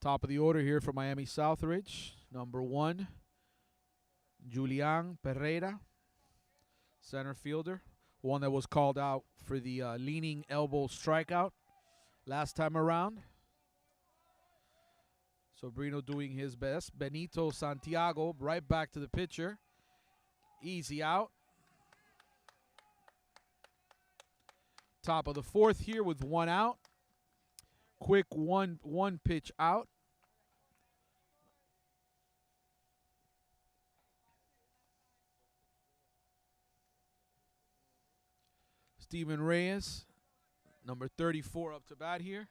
Top of the order here for Miami Southridge. Number 1, Julian Pereira, center fielder. One that was called out for the leaning elbow strikeout last time around. Sobrino doing his best. Benito Santiago right back to the pitcher. Easy out. Top of the 4th here with 1 out. Quick one pitch out. Steven Reyes, number 34, up to bat here.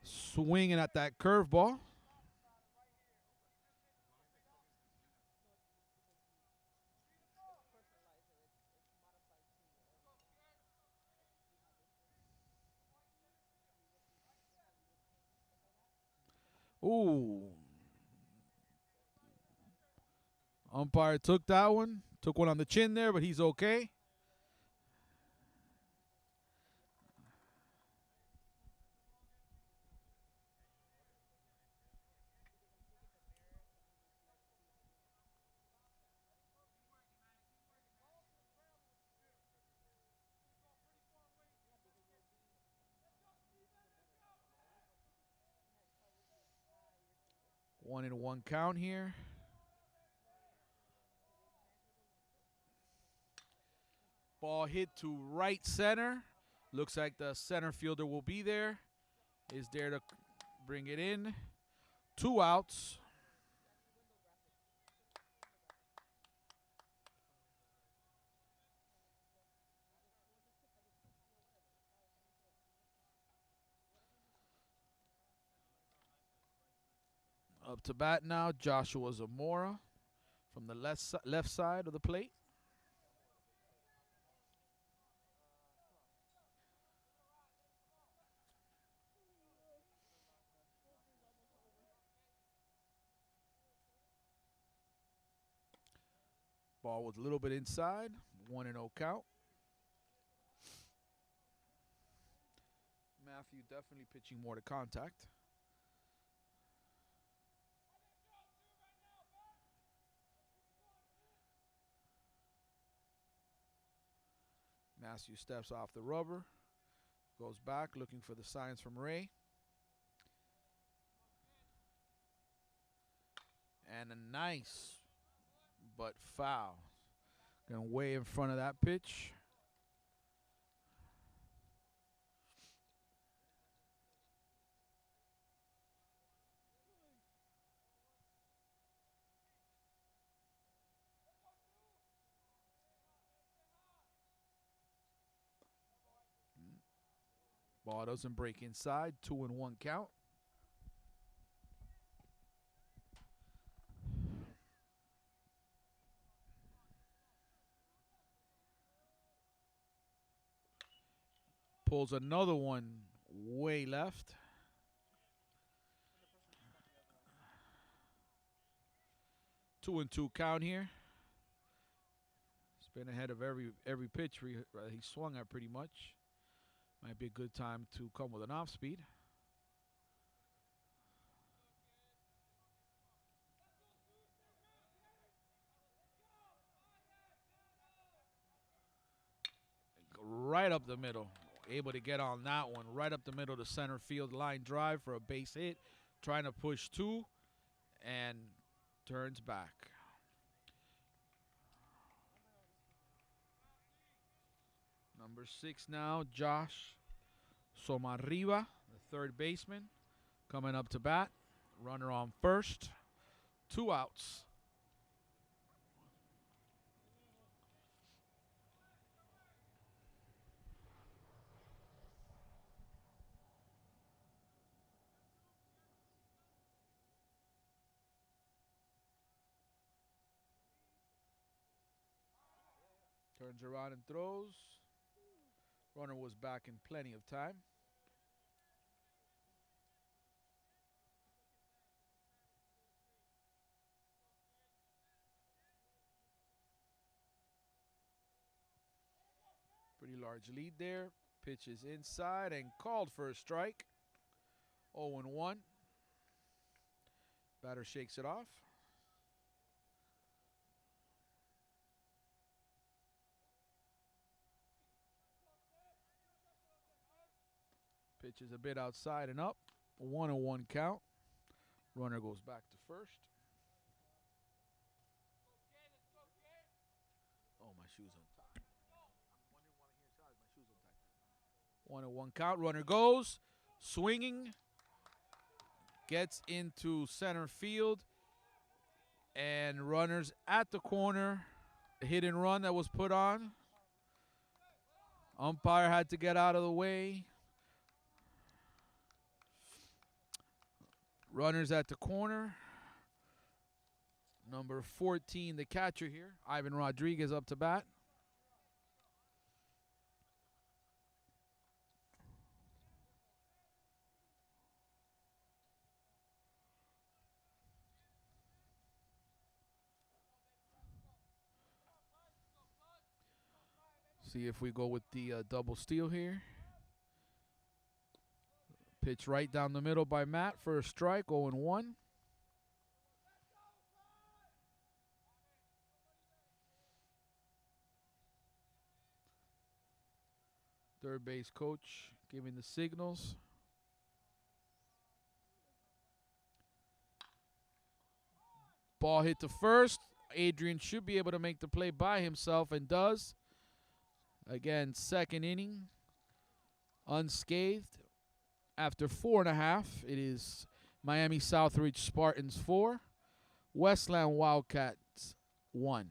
Swinging at that curveball. Ooh. Umpire took that one. Took one on the chin there, but he's okay. One and one count here. Ball hit to right center. Looks like the center fielder will be there. Is there to bring it in. 2 outs. Up to bat now, Joshua Zamora from the left side of the plate. Ball was a little bit inside. 1-0 count. Matthew definitely pitching more to contact. Matthew steps off the rubber. Goes back looking for the signs from Ray. And a nice but foul. Going way in front of that pitch. Ball doesn't break inside. 2-1 count. Pulls another one way left. Two and two count here. It's been ahead of every pitch he swung at pretty much. Might be a good time to come with an off speed. Right up the middle. Able to get on that one. Right up the middle to center field line drive for a base hit. Trying to push two and turns back. Number 6 now, Josh Somarriba, the third baseman, coming up to bat. Runner on first. 2 outs. Turns around and throws. Runner was back in plenty of time. Pretty large lead there. Pitch is inside and called for a strike. 0-1. Batter shakes it off. Pitch is a bit outside and up. 1-1 count. Runner goes back to first. Oh, my shoes untied. 1-1 count. Runner goes. Swinging. Gets into center field. And runners at the corner. A hit and run that was put on. Umpire had to get out of the way. Runners at the corner. Number 14, the catcher here, Ivan Rodriguez, up to bat. See if we go with the double steal here. Pitch right down the middle by Matt for a strike, 0-1. Third base coach giving the signals. Ball hit to first. Adrian should be able to make the play by himself and does. Again, second inning, unscathed. After 4.5, it is Miami Southridge Spartans 4, Westland Wildcats 1.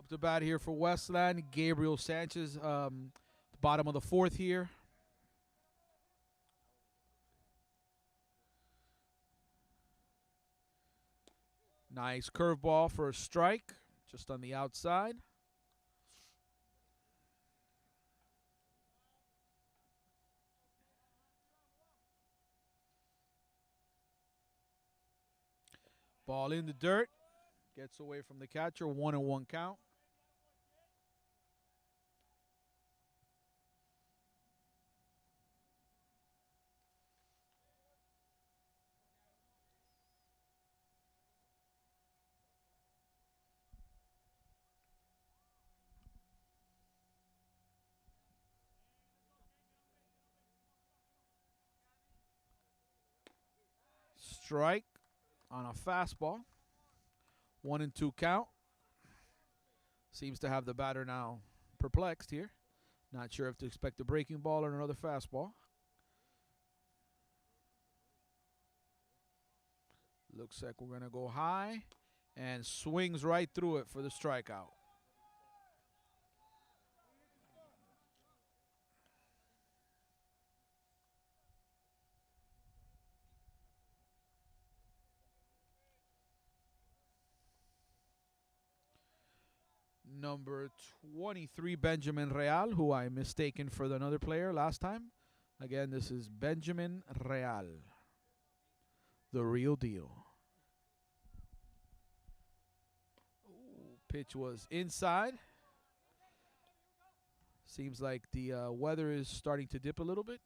Up to bat here for Westland, Gabriel Sanchez, the bottom of the fourth here. Nice curveball for a strike, just on the outside. Ball in the dirt, gets away from the catcher, 1-1 count. Strike on a fastball. 1-2 count. Seems to have the batter now perplexed here. Not sure if to expect a breaking ball or another fastball. Looks like we're going to go high and swings right through it for the strikeout. Number 23, Benjamin Real, who I mistaken for another player last time. Again, this is Benjamin Real, the real deal. Ooh, pitch was inside. Seems like the weather is starting to dip a little bit.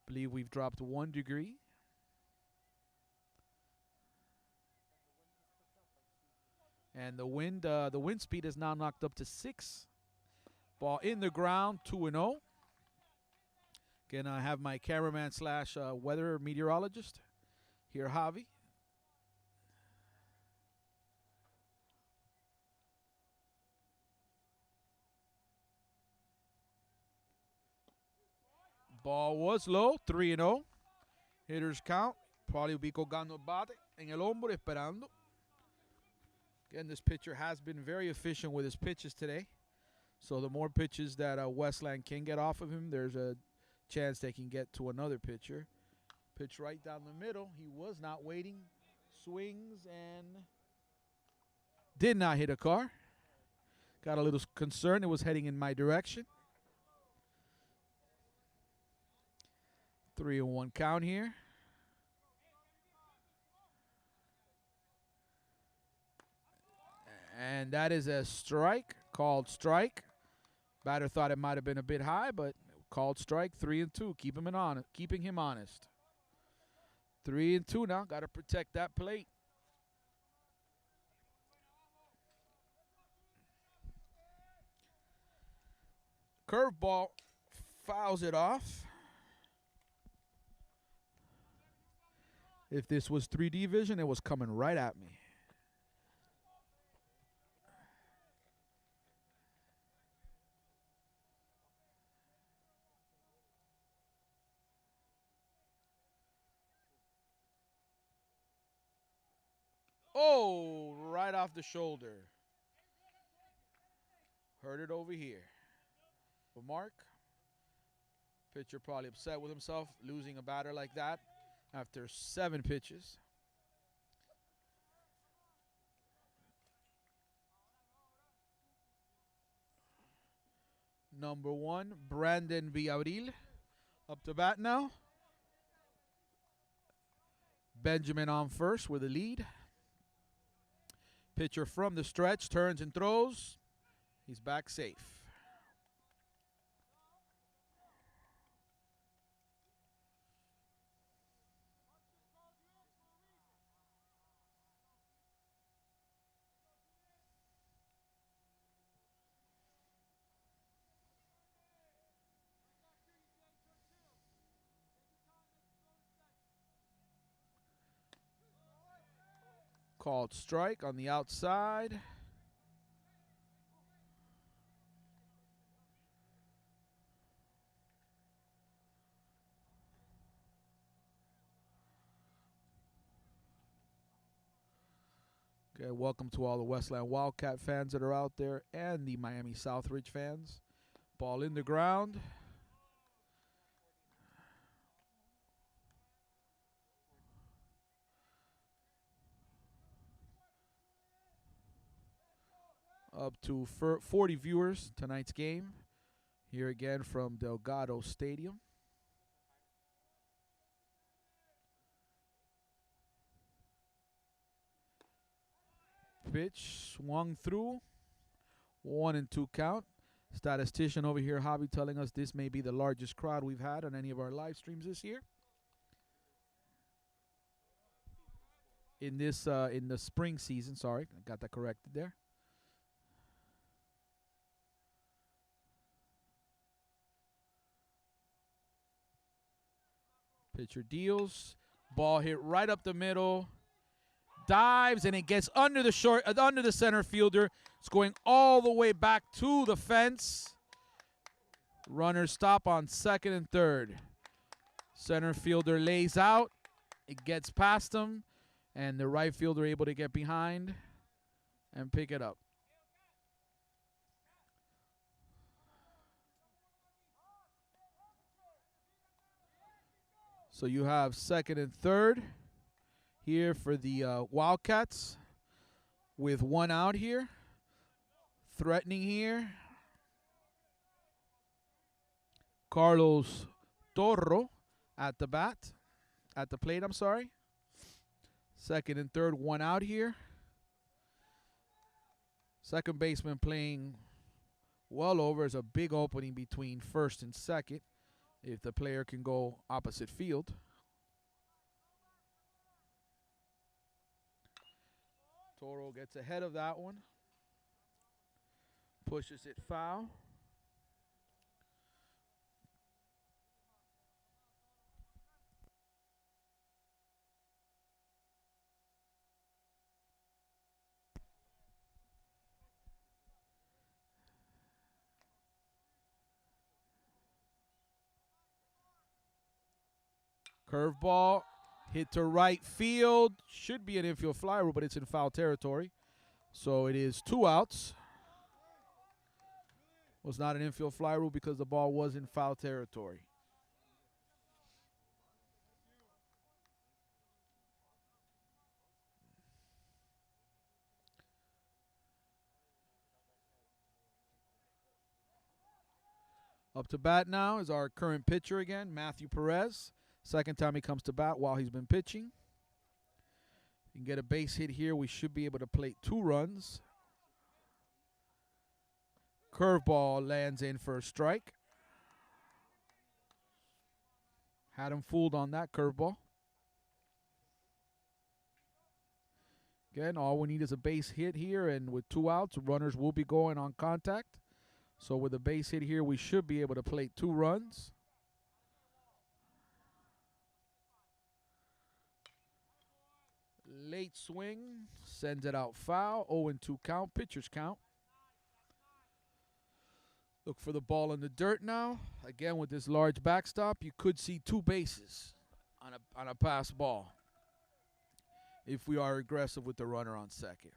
Believe we've dropped 1 degree. And the wind speed is now knocked up to 6. Ball in the ground, 2-0. Again, I have my cameraman slash weather meteorologist here, Javi. Ball was low, 3-0. Hitters count. Probably will be colgando bate en el hombro, esperando. Again, this pitcher has been very efficient with his pitches today. So the more pitches that Westland can get off of him, there's a chance they can get to another pitcher. Pitch right down the middle. He was not waiting. Swings and did not hit a car. Got a little concerned. It was heading in my direction. 3-1 count here. And that is a strike, called strike. Batter thought it might have been a bit high, but called strike, 3-2, keeping him honest. 3-2 now, got to protect that plate. Curveball fouls it off. If this was 3D vision, it was coming right at me. Oh, right off the shoulder. Heard it over here. For Mark. Pitcher probably upset with himself, losing a batter like that after 7 pitches. Number 1, Brandon Villabril. Up to bat now. Benjamin on first with a lead. Pitcher from the stretch, turns and throws. He's back safe. Called strike on the outside. And welcome to all the Westland Wildcat fans that are out there and the Miami Southridge fans. Ball in the ground. Up to 40 viewers tonight's game. Here again from Delgado Stadium. Pitch swung through. 1-2 count. Statistician over here, Javi, telling us this may be the largest crowd we've had on any of our live streams this year. In the spring season, sorry, I got that corrected there. Pitcher deals. Ball hit right up the middle. Dives, and it gets under the center fielder. It's going all the way back to the fence. Runners stop on second and third. Center fielder lays out. It gets past him, and the right fielder able to get behind and pick it up. So you have second and third here for the Wildcats with one out here. Threatening here. Carlos Toro at the plate, I'm sorry. Second and third, one out here. Second baseman playing well over. Is a big opening between first and second if the player can go opposite field. Toro gets ahead of that one. Pushes it foul. Curveball hit to right field. Should be an infield fly rule, but it's in foul territory. So it is 2 outs. Was not an infield fly rule because the ball was in foul territory. Up to bat now is our current pitcher again, Matthew Perez. Second time he comes to bat while he's been pitching. You can get a base hit here. We should be able to plate 2 runs. Curveball lands in for a strike. Had him fooled on that curveball. Again, all we need is a base hit here, and with 2 outs, runners will be going on contact. So with a base hit here, we should be able to plate 2 runs. Late swing, sends it out foul. 0-2 count, pitcher's count. Look for the ball in the dirt now. Again, with this large backstop, you could see 2 bases on a pass ball if we are aggressive with the runner on second.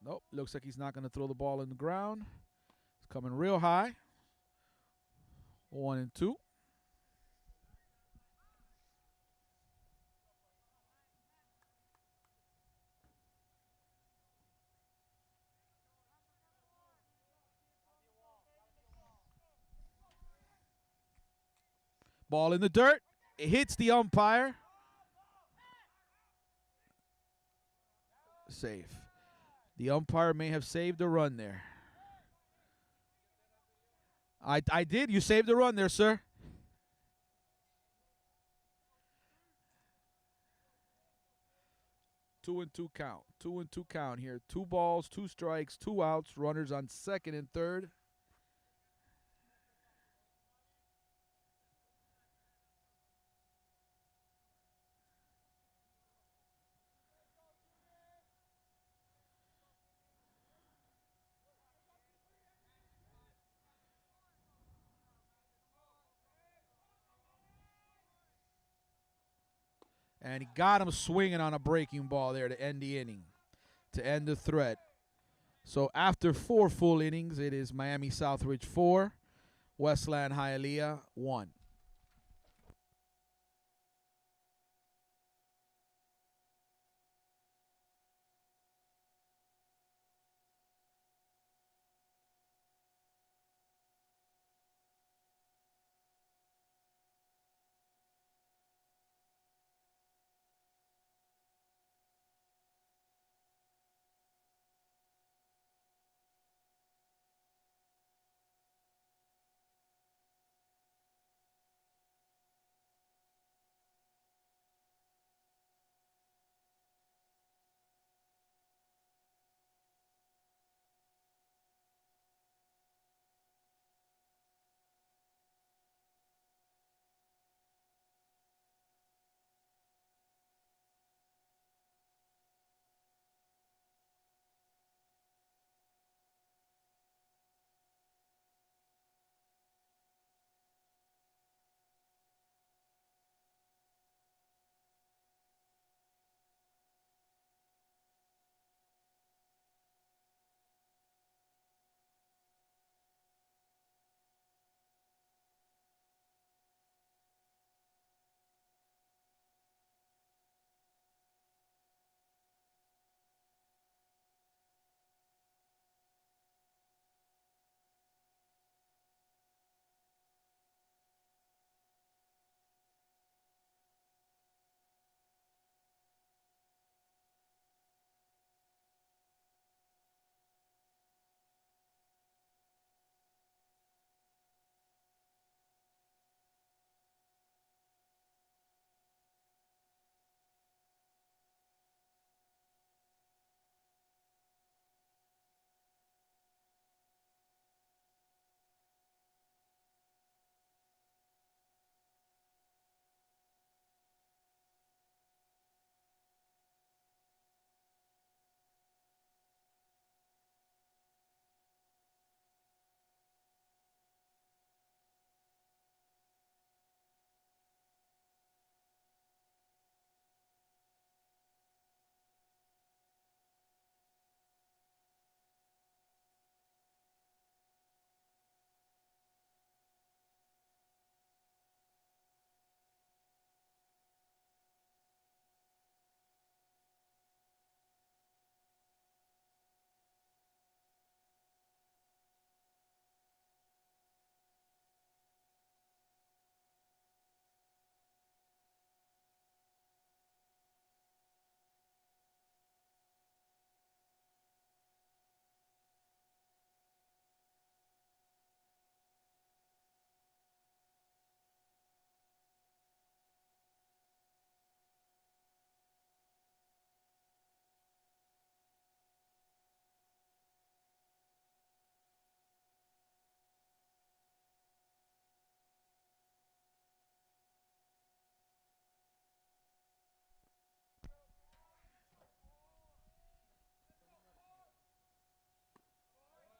Nope, looks like he's not going to throw the ball in the ground. It's coming real high. 1-2. Ball in the dirt. It hits the umpire. Safe. The umpire may have saved a run there. I did. You saved a run there, sir. Two and two count here. 2 balls, 2 strikes, 2 outs. Runners on second and third. And he got him swinging on a breaking ball there to end the inning, to end the threat. So after 4 full innings, it is Miami Southridge 4, Westland Hialeah 1.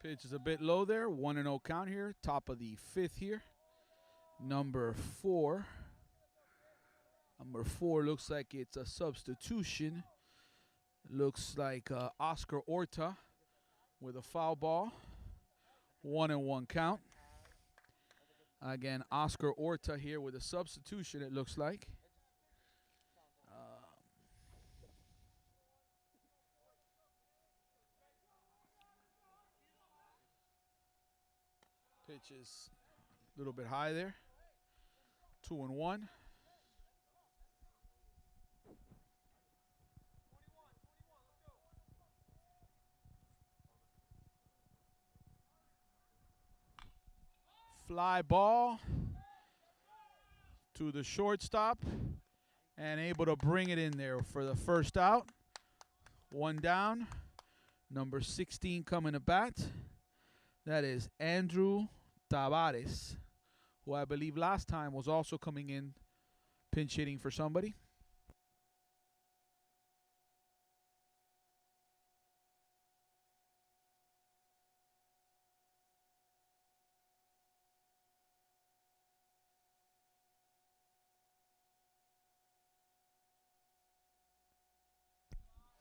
Pitch is a bit low there. 1-0 count here. Top of the 5th here. Number 4. Number 4 looks like it's a substitution. Looks like Oscar Orta with a foul ball. 1-1 count. Again, Oscar Orta here with a substitution, it looks like. Pitch is a little bit high there. 2-1. Fly ball to the shortstop and able to bring it in there for the first out. 1 down. Number 16 coming to bat. That is Andrew Tavares, who I believe last time was also coming in pinch hitting for somebody.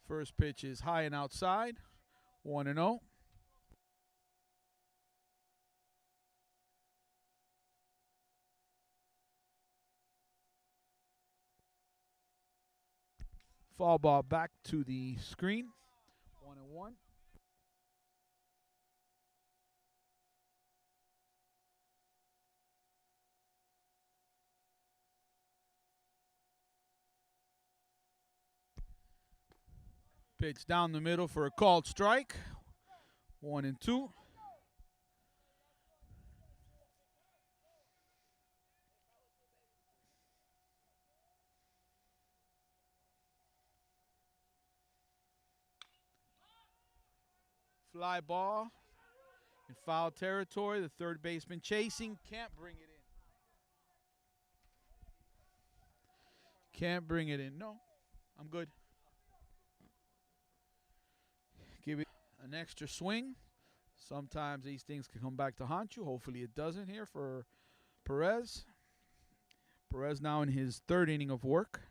First pitch is high and outside. 1-0. Foul ball back to the screen. 1-1. Pitch down the middle for a called strike. 1-2. Fly ball in foul territory. The third baseman chasing. Can't bring it in. Can't bring it in. No, I'm good. Give it an extra swing. Sometimes these things can come back to haunt you. Hopefully it doesn't here for Perez. Perez now in his third inning of work.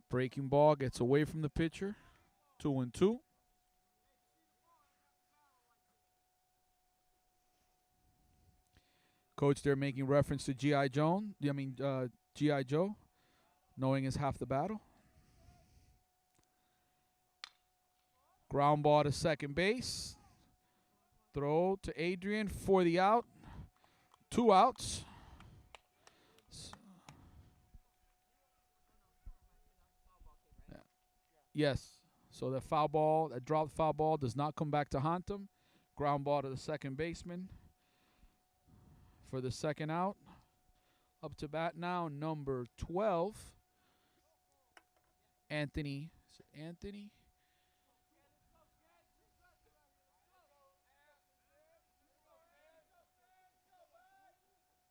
Breaking ball gets away from the pitcher. 2-2. Coach there making reference to G.I. Joe, knowing is half the battle. Ground ball to second base. Throw to Adrian for the out. 2 outs. Yes. So the foul ball, that dropped foul ball, does not come back to haunt him. Ground ball to the second baseman for the second out. Up to bat now, number 12, Anthony. Is it Anthony?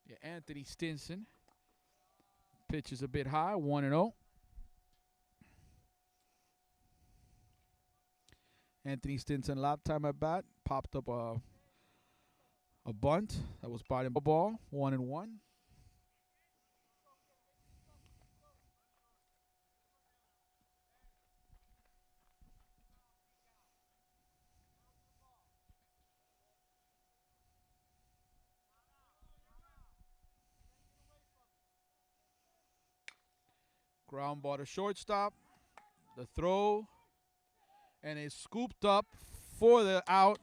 Yeah, Anthony Stinson. Pitch is a bit high, 1-0. Anthony Stinson lap time at bat, popped up a bunt that was bottom ball, 1-1. Ground ball to shortstop. The throw, and it's scooped up for the out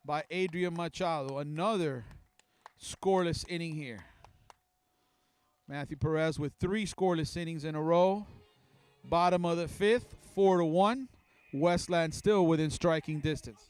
by Adrian Machado. Another scoreless inning here. Matthew Perez with 3 scoreless innings in a row. Bottom of the 5th, 4-1. Westland still within striking distance.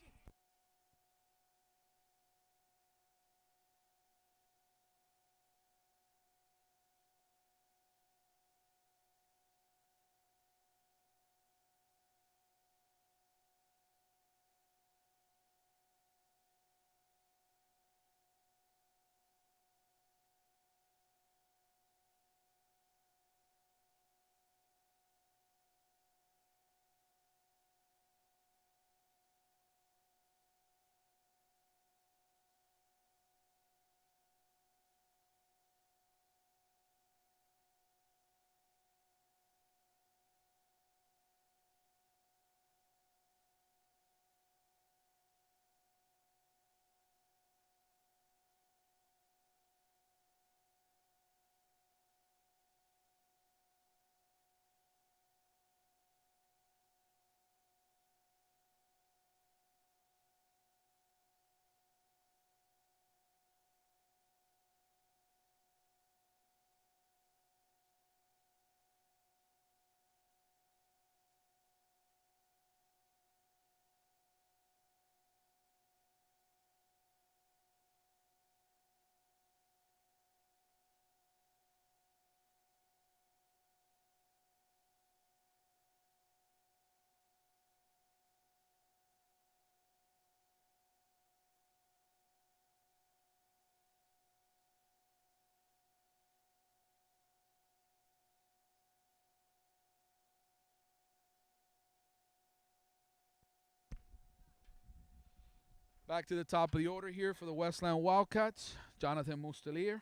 Back to the top of the order here for the Westland Wildcats. Jonathan Mustelier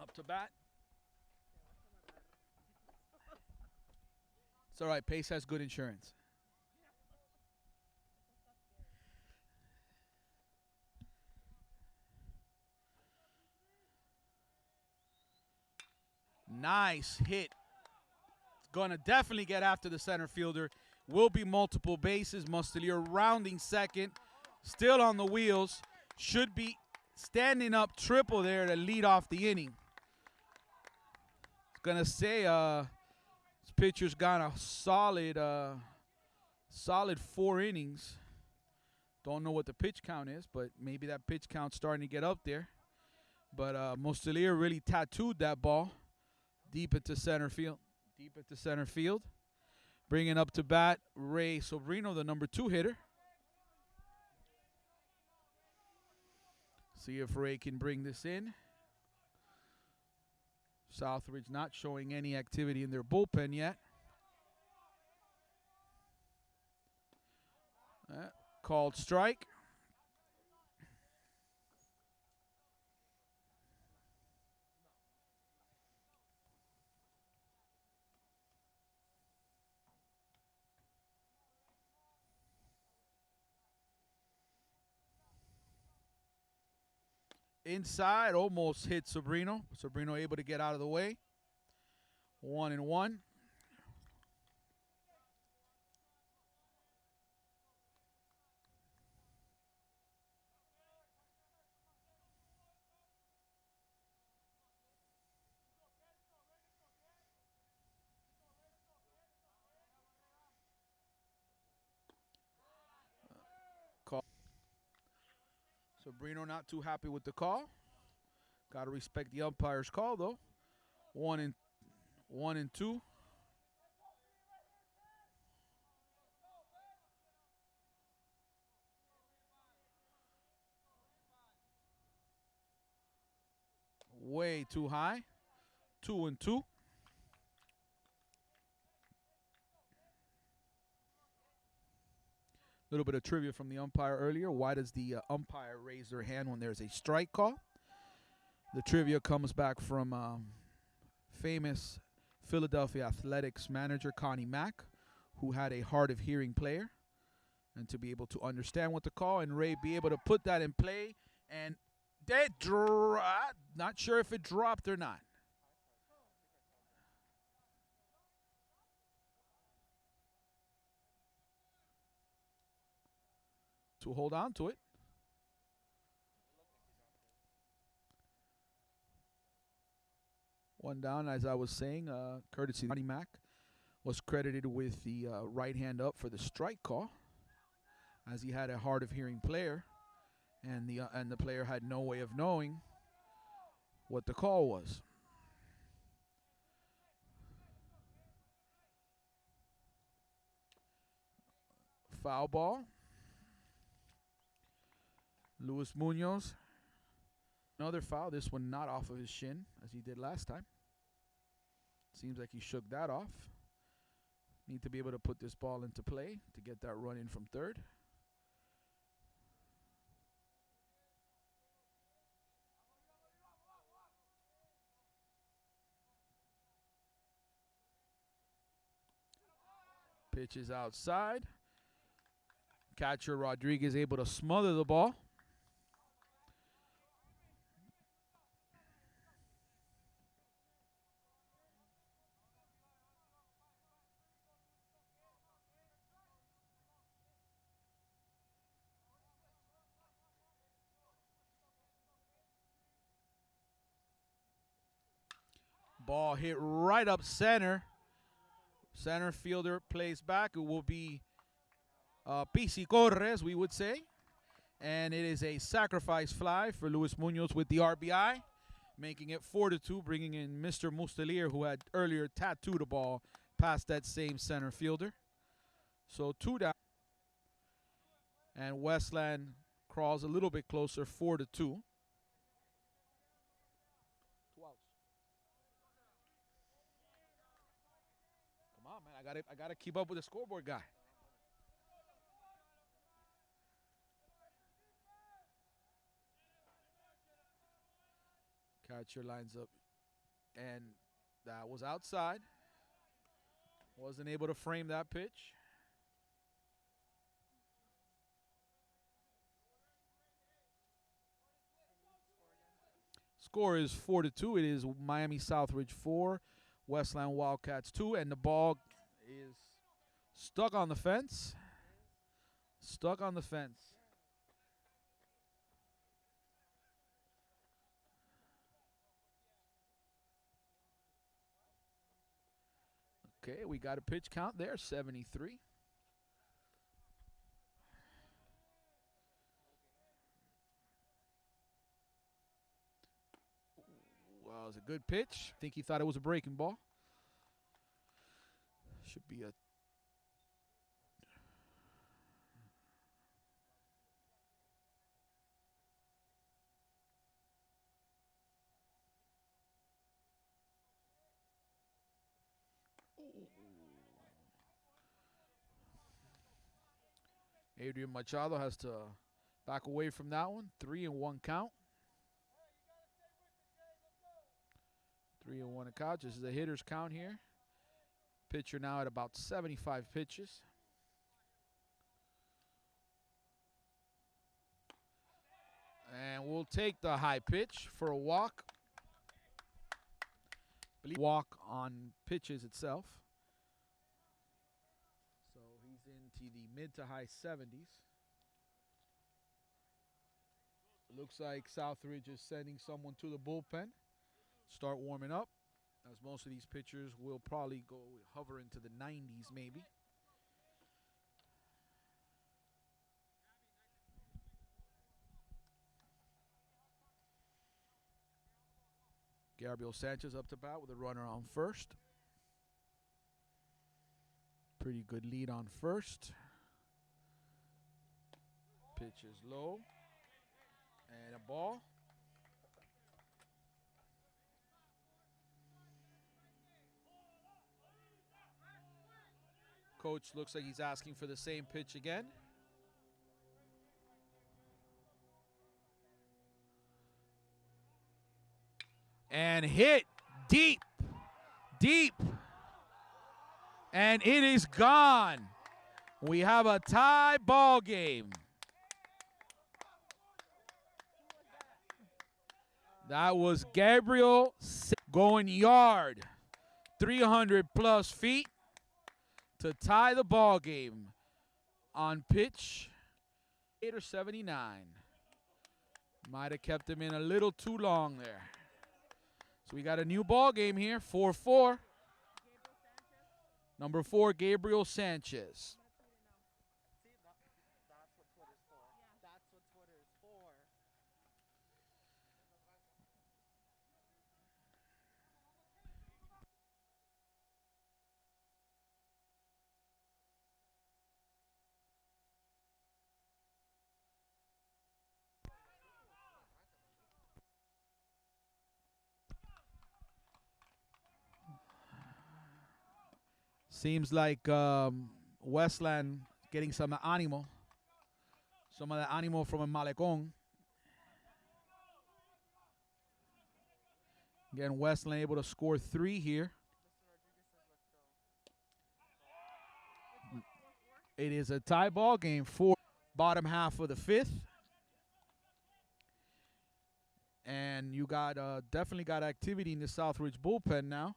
up to bat. It's all right. Pace has good insurance. Nice hit. It's going to definitely get after the center fielder. Will be multiple bases. Mustelier rounding second. Still on the wheels. Should be standing up triple there to lead off the inning. It's going to say this pitcher's got a solid 4 innings. Don't know what the pitch count is, but maybe that pitch count's starting to get up there. But Mustelier really tattooed that ball deep into center field. Bringing up to bat Ray Sobrino, the number 2 hitter. See if Ray can bring this in. Southridge not showing any activity in their bullpen yet. Called strike. Inside, almost hit Sobrino. Sobrino able to get out of the way. 1-1. Sobrino not too happy with the call. Got to respect the umpire's call, though. 1-2. Way too high. 2-2. Little bit of trivia from the umpire earlier. Why does the umpire raise their hand when there's a strike call? The trivia comes back from famous Philadelphia Athletics manager Connie Mack, who had a hard of hearing player, and to be able to understand what to call, and Ray be able to put that in play, and that dropped. Not sure if it dropped or not. To hold on to it. One down, as I was saying, courtesy of Connie Mack, was credited with the right hand up for the strike call, as he had a hard of hearing player, and the player had no way of knowing what the call was. Foul ball. Luis Munoz. Another foul, this one not off of his shin, as he did last time. Seems like he shook that off. Need to be able to put this ball into play to get that run in from third. Pitch is outside. Catcher Rodriguez able to smother the ball. Ball hit right up center. Center fielder plays back. It will be Pisi Corres, we would say. And it is a sacrifice fly for Luis Munoz with the RBI, making it 4-2, bringing in Mr. Mustelier, who had earlier tattooed the ball past that same center fielder. So 2 down. And Westland crawls a little bit closer, 4-2. 2 outs. Come on, man. I gotta keep up with the scoreboard guy. Catcher lines up, and that was outside. Wasn't able to frame that pitch. Score is 4-2. It is Miami Southridge 4, Westland Wildcats 2, and the ball is stuck on the fence. Stuck on the fence. Okay, we got a pitch count there, 73. Well, it was a good pitch. I think he thought it was a breaking ball. Should be a Adrian Machado has to back away from that one. 3-1 count. 3-1 count. This is the hitter's count here. Pitcher now at about 75 pitches. And we'll take the high pitch for a walk. Walk on pitches itself. So he's into the mid to high 70s. Looks like Southridge is sending someone to the bullpen. Start warming up, as most of these pitchers will probably go hover into the 90s maybe. Gabriel Sanchez up to bat with a runner on first. Pretty good lead on first. Pitch is low. And a ball. Coach looks like he's asking for the same pitch again. And hit deep, deep. And it is gone. We have a tie ball game. That was Gabriel going yard, 300 plus feet to tie the ball game on pitch 8 or 79. Might have kept him in a little too long there. So we got a new ball game here, 4-4. Number 4, Gabriel Sanchez. Seems like Westland getting some animo. Some of the animo from a Malecón. Again, Westland able to score 3 here. It is a tie ball game for bottom half of the 5th. And you got definitely got activity in the Southridge bullpen now.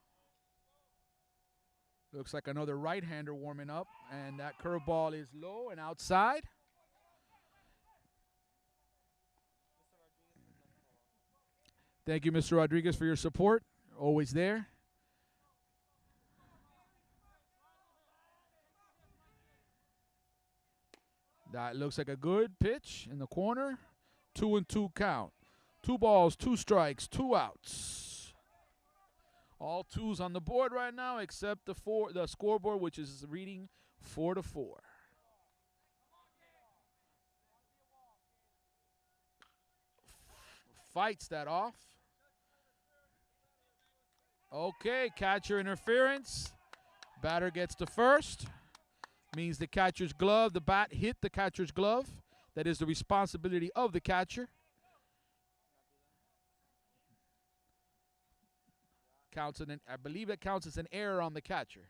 Looks like another right-hander warming up, and that curveball is low and outside. Thank you, Mr. Rodriguez, for your support. Always there. That looks like a good pitch in the corner. 2-2 count. 2 balls, 2 strikes, 2 outs. All 2s on the board right now, except the scoreboard, which is reading 4-4. Fights that off. Okay, catcher interference. Batter gets to first. Means the catcher's glove, the bat hit the catcher's glove. That is the responsibility of the catcher. I believe it counts as an error on the catcher.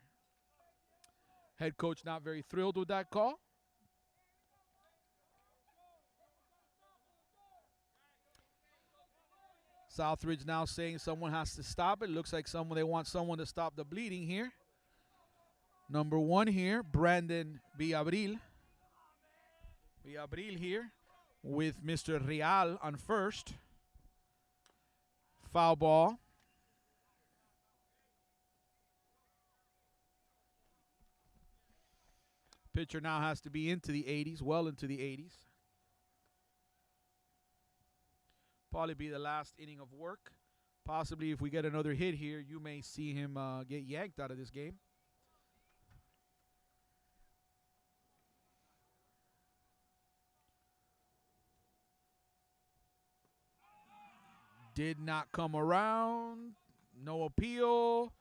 Head coach not very thrilled with that call. Southridge now saying someone has to stop it. Looks like they want someone to stop the bleeding here. Number 1 here, Brandon Villabril. Villabril here with Mr. Real on first. Foul ball. Pitcher now has to be into the 80s, well into the 80s. Probably be the last inning of work. Possibly if we get another hit here, you may see him get yanked out of this game. Did not come around. No appeal.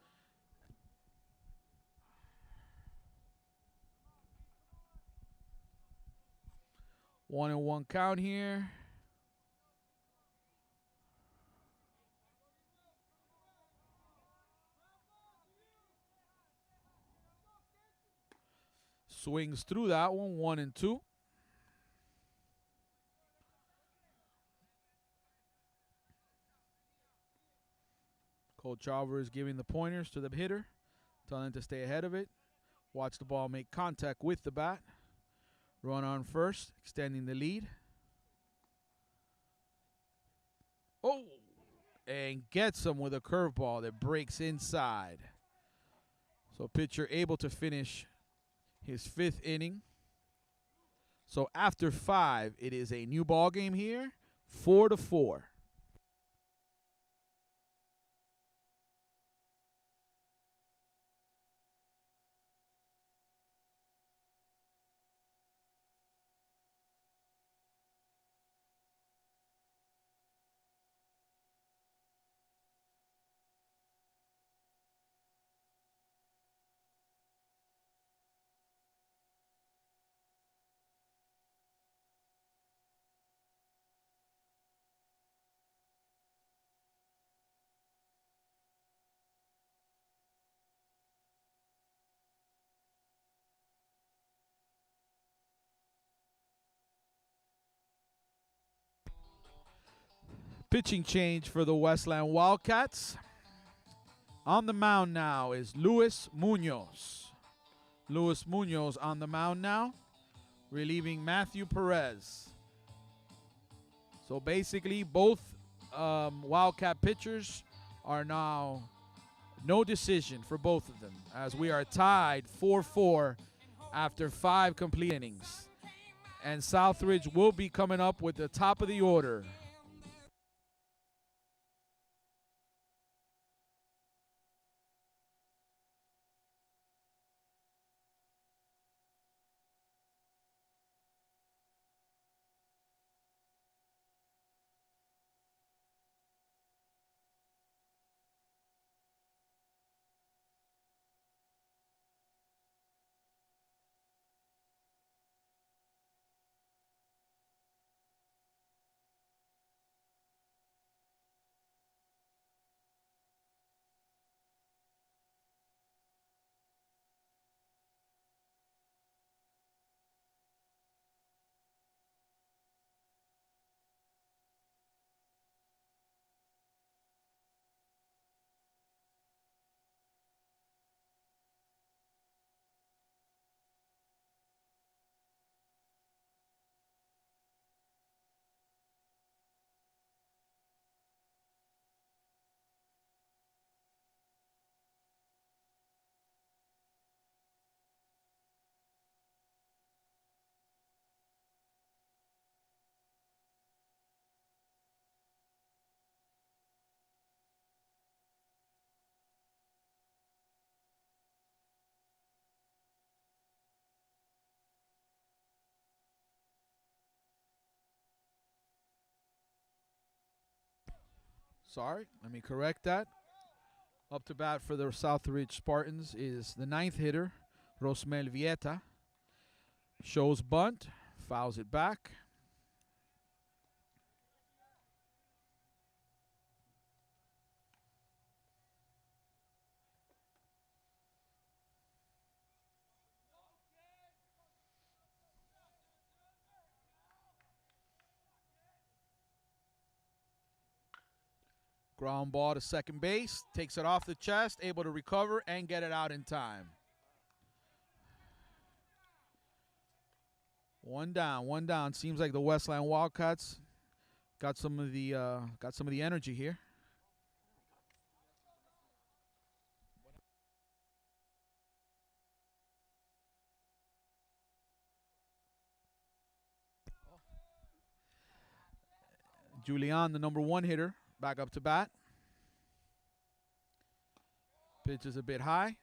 One and one count here. Swings through that one, 1-2. Coach Alvarez is giving the pointers to the hitter, telling him to stay ahead of it. Watch the ball make contact with the bat. Run on first, extending the lead. Oh, and gets him with a curveball that breaks inside. So pitcher able to finish his 5th inning. So after 5, it is a new ball game here, 4-4. Pitching change for the Westland Wildcats. On the mound now is Luis Munoz. Luis Munoz on the mound now, relieving Matthew Perez. So basically, both Wildcat pitchers are now no decision for both of them, as we are tied 4-4 after 5 complete innings. And Southridge will be coming up with the top of the order. Sorry, let me correct that. Up to bat for the Southridge Spartans is the 9th hitter, Rosmel Vieta. Shows bunt, fouls it back. Ground ball to second base. Takes it off the chest, able to recover and get it out in time. One down, one down. Seems like the Westland Wildcats got some of the energy here. Julian, the number 1 hitter, back up to bat. Pitch is a bit high.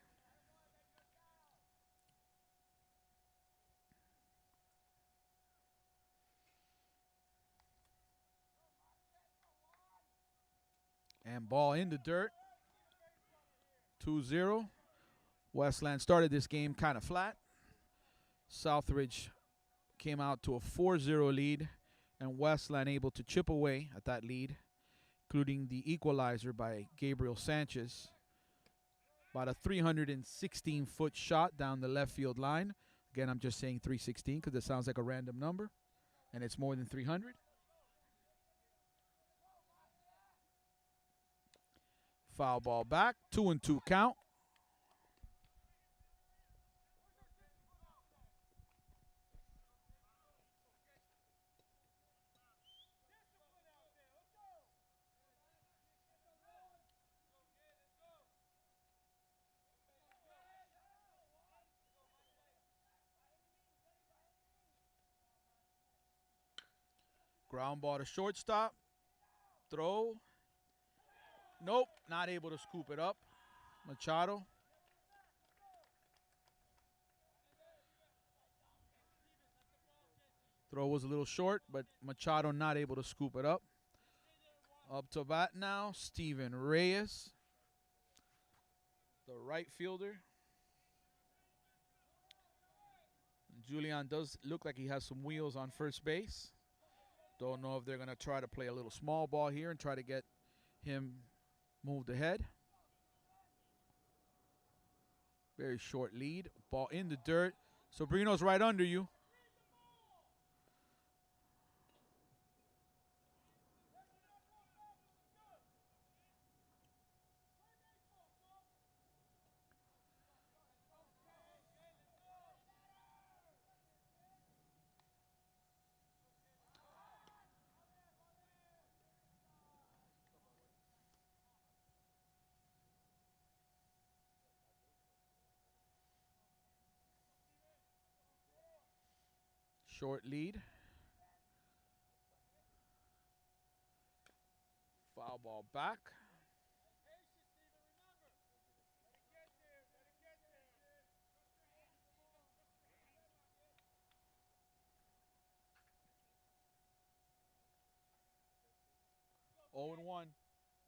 And ball in the dirt. 2-0. Westland started this game kind of flat. Southridge came out to a 4-0 lead, and Westland able to chip away at that lead, including the equalizer by Gabriel Sanchez. About a 316-foot shot down the left field line. Again, I'm just saying 316 because it sounds like a random number, and it's more than 300. Foul ball back, 2-2 count. Ground ball to shortstop. Throw. Nope, not able to scoop it up. Machado. Throw was a little short, but Machado not able to scoop it up. Up to bat now, Steven Reyes, the right fielder. Julian does look like he has some wheels on first base. Don't know if they're going to try to play a little small ball here and try to get him moved ahead. Very short lead. Ball in the dirt. Sobrino's right under you. Short lead. Foul ball back. Oh and 1.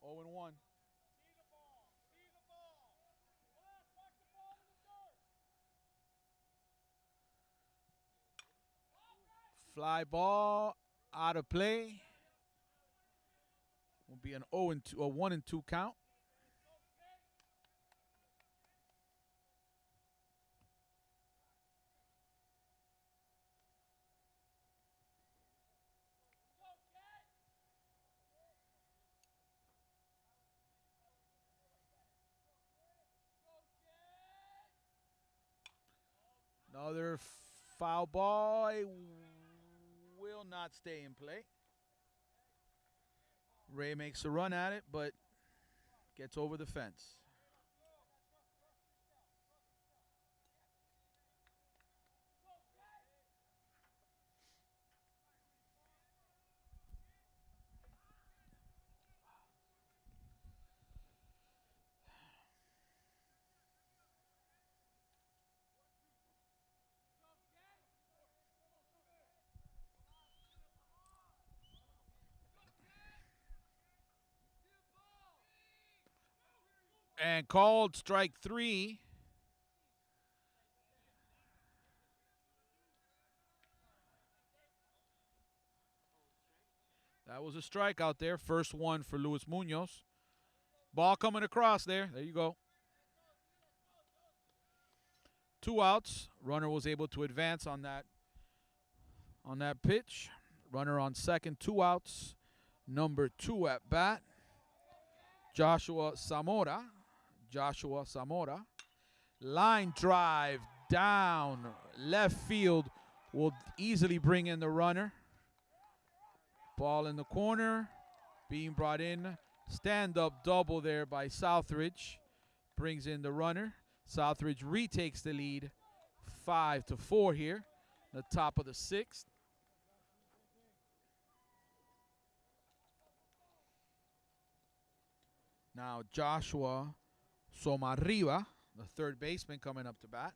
0 and 1. Fly ball out of play. Will be an 0 and 2, a 1 and 2 count. Another foul ball will not stay in play. Ray makes a run at it, but gets over the fence. And called strike 3. That was a strikeout there. First one for Luis Munoz. Ball coming across there. There you go. 2 outs. Runner was able to advance on that pitch. Runner on second, 2 outs. Number 2 at bat. Joshua Zamora. Joshua Zamora. Line drive down left field will easily bring in the runner. Ball in the corner, being brought in. Stand-up double there by Southridge. Brings in the runner. Southridge retakes the lead, 5-4 here, the top of the 6th. Now Joshua Somarriba, the third baseman, coming up to bat.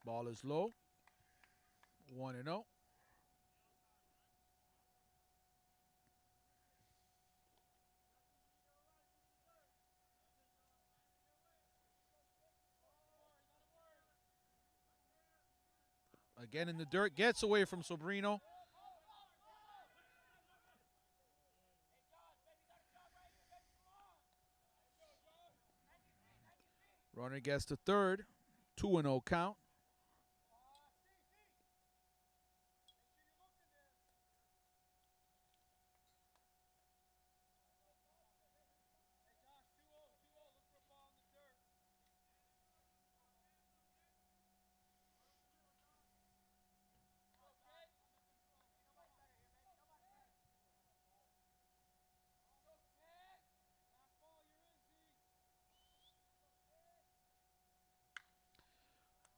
Ball is low, 1-0. Again in the dirt, gets away from Sobrino. Runner gets to third, 2-0 count.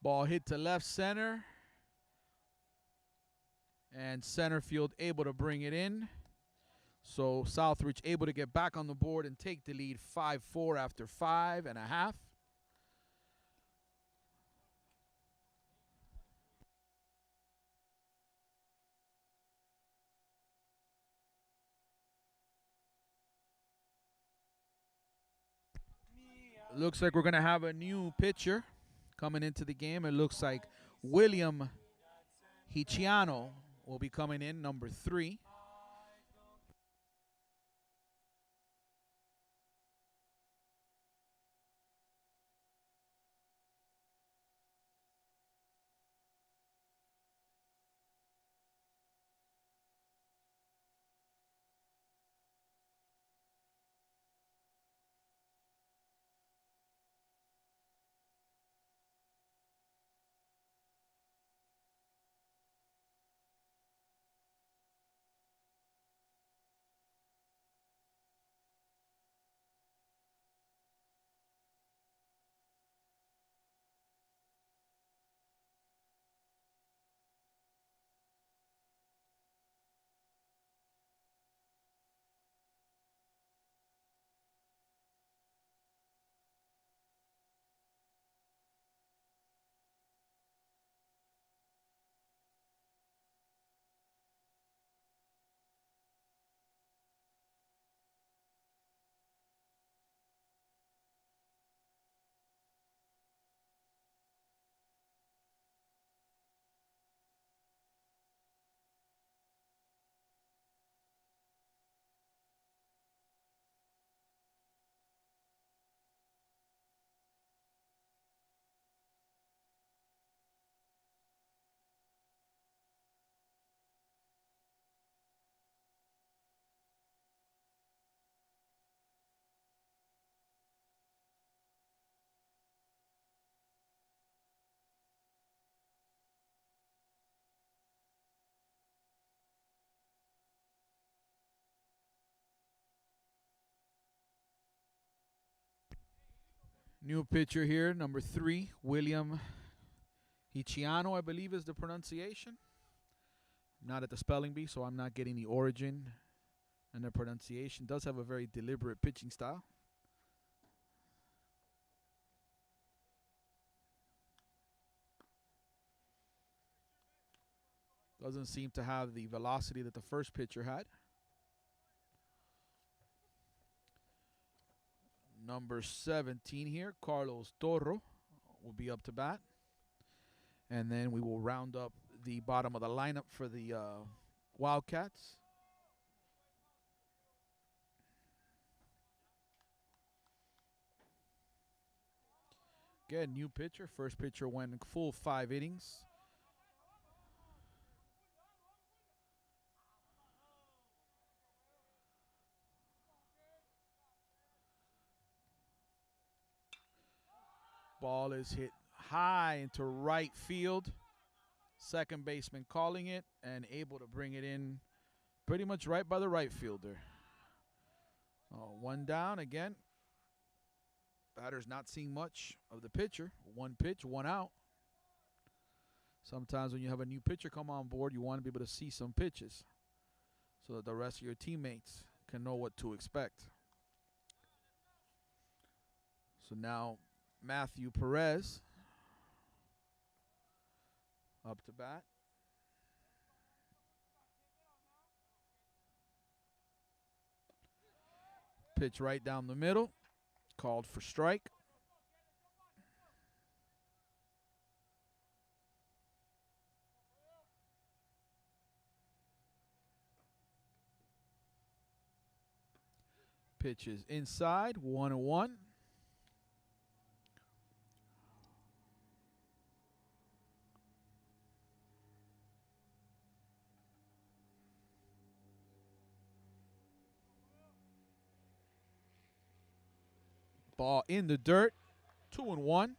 Ball hit to left center. And center field able to bring it in. So Southridge able to get back on the board and take the lead 5-4 after 5.5. Looks like we're going to have a new pitcher coming into the game. It looks like William Hicciano will be coming in, number 3. New pitcher here, number 3, William Hicciano, I believe is the pronunciation. Not at the spelling bee, so I'm not getting the origin and the pronunciation. Does have a very deliberate pitching style. Doesn't seem to have the velocity that the first pitcher had. Number 17 here, Carlos Toro, will be up to bat. And then we will round up the bottom of the lineup for the Wildcats. Again, new pitcher. First pitcher went full 5 innings. Ball is hit high into right field. Second baseman calling it and able to bring it in pretty much right by the right fielder. One down again. Batter's not seeing much of the pitcher. One pitch, one out. Sometimes when you have a new pitcher come on board, you want to be able to see some pitches so that the rest of your teammates can know what to expect. So now Matthew Perez up to bat. Pitch right down the middle. Called for strike. Pitch is inside, 1-1. Ball in the dirt, 2-1.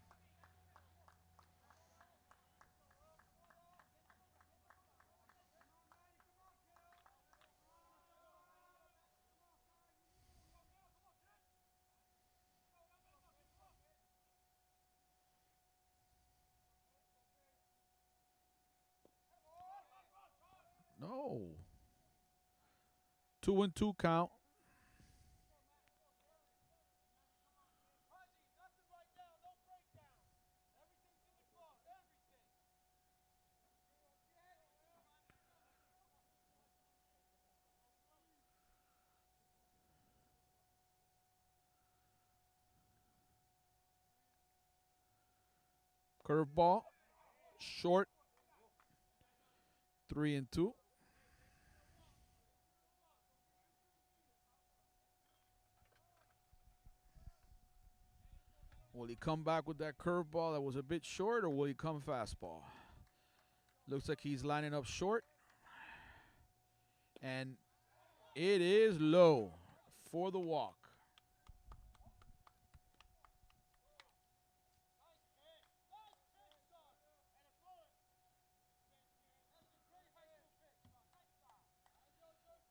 No. 2-2 count. Curveball, short, 3-2. Will he come back with that curveball that was a bit short, or will he come fastball? Looks like he's lining up short. And it is low for the walk.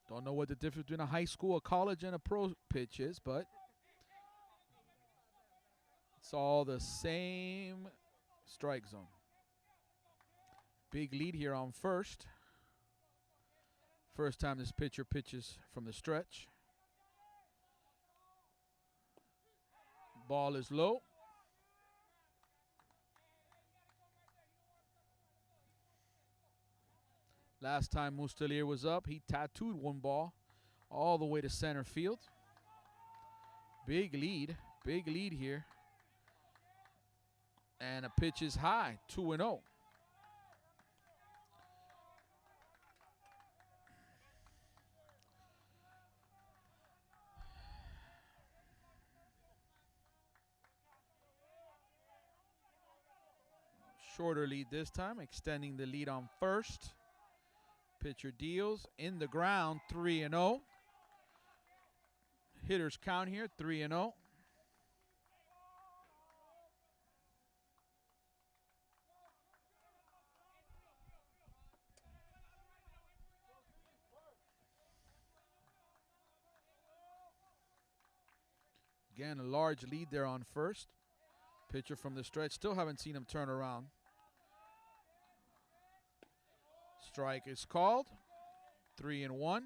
Don't know what the difference between a high school, a college, and a pro pitch is, but it's all the same strike zone. Big lead here on first. First time this pitcher pitches from the stretch. Ball is low. Last time Mustelier was up, he tattooed one ball all the way to center field. Big lead here. And a pitch is high, 2-0. Shorter lead this time, extending the lead on first. Pitcher deals in the ground, 3-0. Hitters count here, 3-0. Again, a large lead there on first. Pitcher from the stretch, still haven't seen him turn around. Strike is called, 3-1.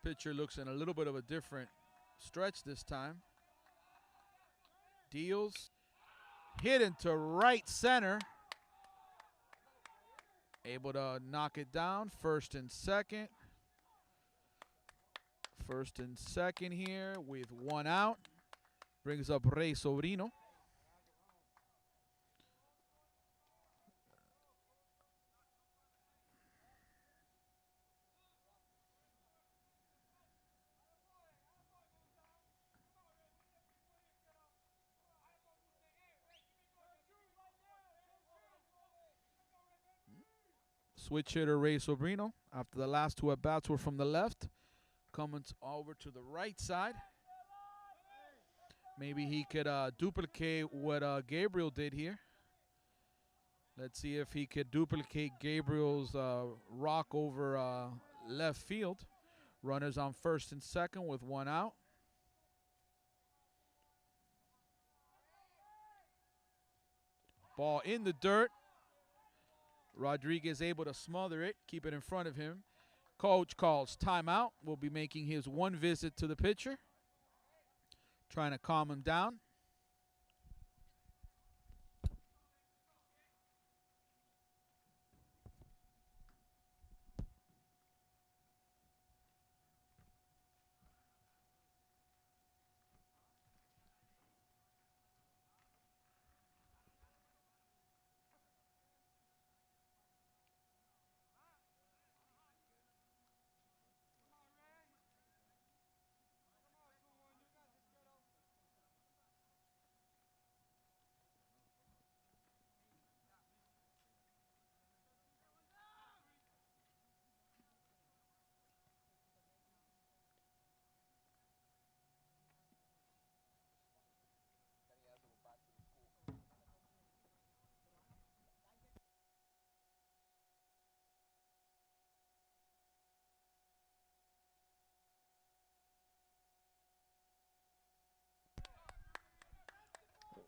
Pitcher looks in a little bit of a different stretch this time. Deals, hit into right center. Able to knock it down, first and second. First and second here with 1 out. Brings up Rey Sobrino. Switch hitter Rey Sobrino. After the last 2 at-bats were from the left. Coming over to the right side. Maybe he could duplicate what Gabriel did here. Let's see if he could duplicate Gabriel's rock over left field. Runners on first and second with 1 out. Ball in the dirt. Rodriguez able to smother it, keep it in front of him. Coach calls timeout. Will be making his 1 visit to the pitcher. Trying to calm him down.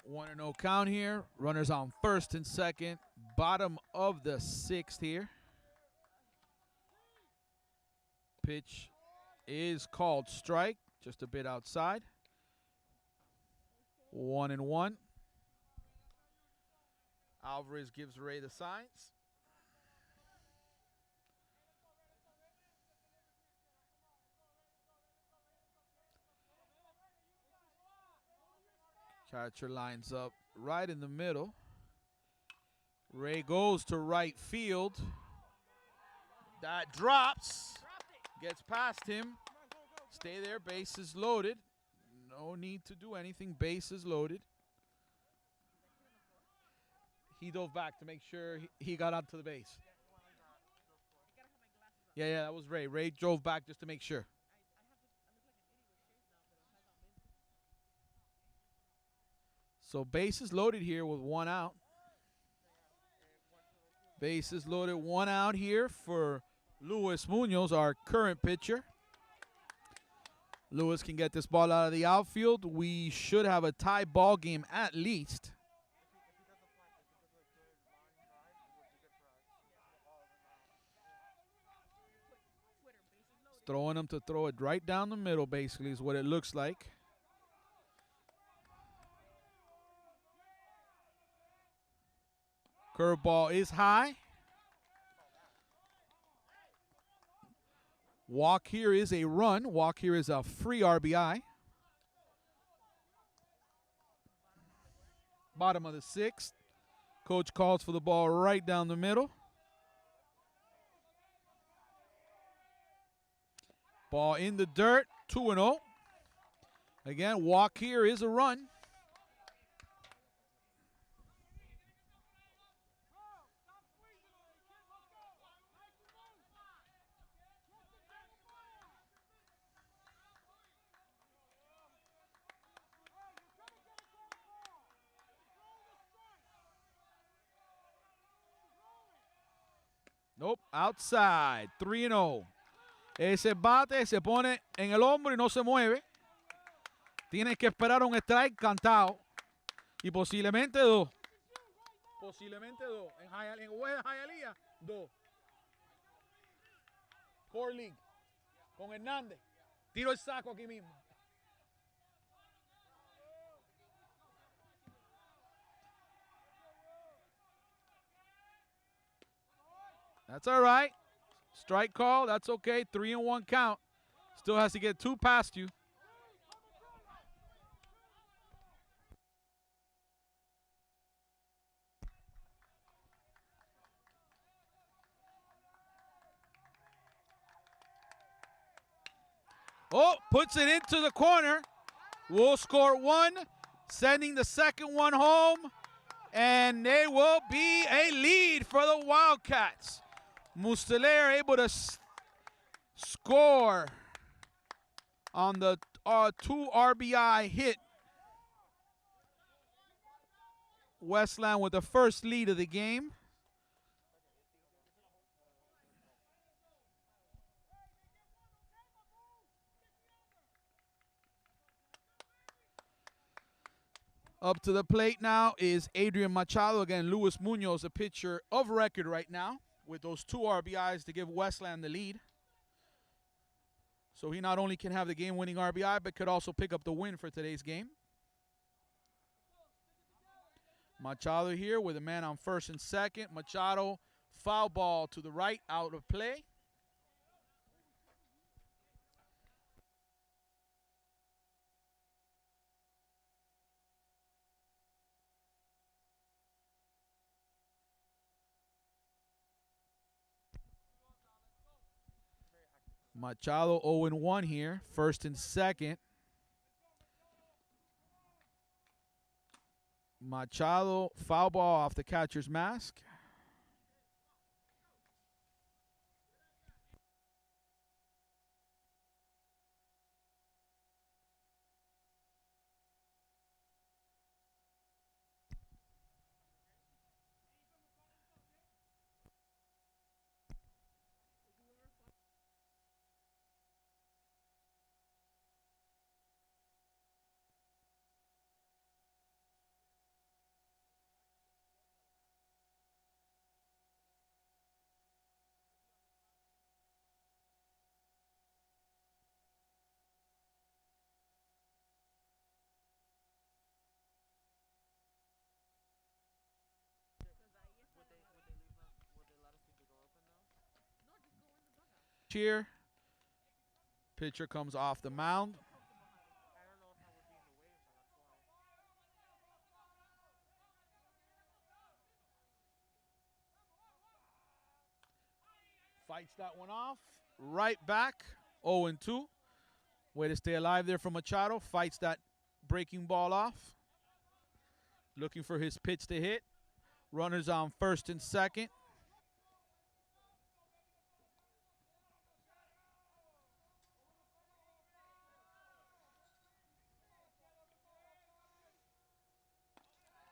One and 0 count here. Runners on first and second. Bottom of the 6th here. Pitch is called strike. Just a bit outside. 1 and 1. Alvarez gives Ray the signs. Catcher lines up right in the middle. Ray goes to right field. That drops. Gets past him. Stay there, bases loaded. No need to do anything, bases loaded. He dove back to make sure he got onto the base. Yeah, that was Ray. Ray drove back just to make sure. So bases loaded here with 1 out. Bases loaded, 1 out here for Luis Munoz, our current pitcher. Lewis can get this ball out of the outfield. We should have a tie ball game at least. Throwing him to throw it right down the middle, basically, is what it looks like. Curveball is high. Walk here is a run. Walk here is a free RBI. Bottom of the 6th. Coach calls for the ball right down the middle. Ball in the dirt, 2-0. Again, walk here is a run. Nope, outside, 3-0. Ese bate se pone en el hombro y no se mueve. Tienes que esperar un strike cantado. Y posiblemente 2. Posiblemente 2. En Hialeah, 2. Core League. Con Hernández. Tiro el saco aquí mismo. That's all right. Strike call, that's okay. 3-1 count. Still has to get 2 past you. Oh, puts it into the corner. Will score 1, sending the second one home. And there will be a lead for the Wildcats. Musteler able to score on the 2 RBI hit. Westland with the first lead of the game. Up to the plate now is Adrian Machado. Again, Luis Munoz, a pitcher of record right now with those 2 RBIs to give Westland the lead. So he not only can have the game-winning RBI, but could also pick up the win for today's game. Machado here with a man on first and second. Machado, foul ball to the right, out of play. Machado 0-1 here, first and second. Machado, foul ball off the catcher's mask. Cheer. Pitcher comes off the mound. Fights that one off. Right back. 0-2. Way to stay alive there from Machado. Fights that breaking ball off. Looking for his pitch to hit. Runners on first and second.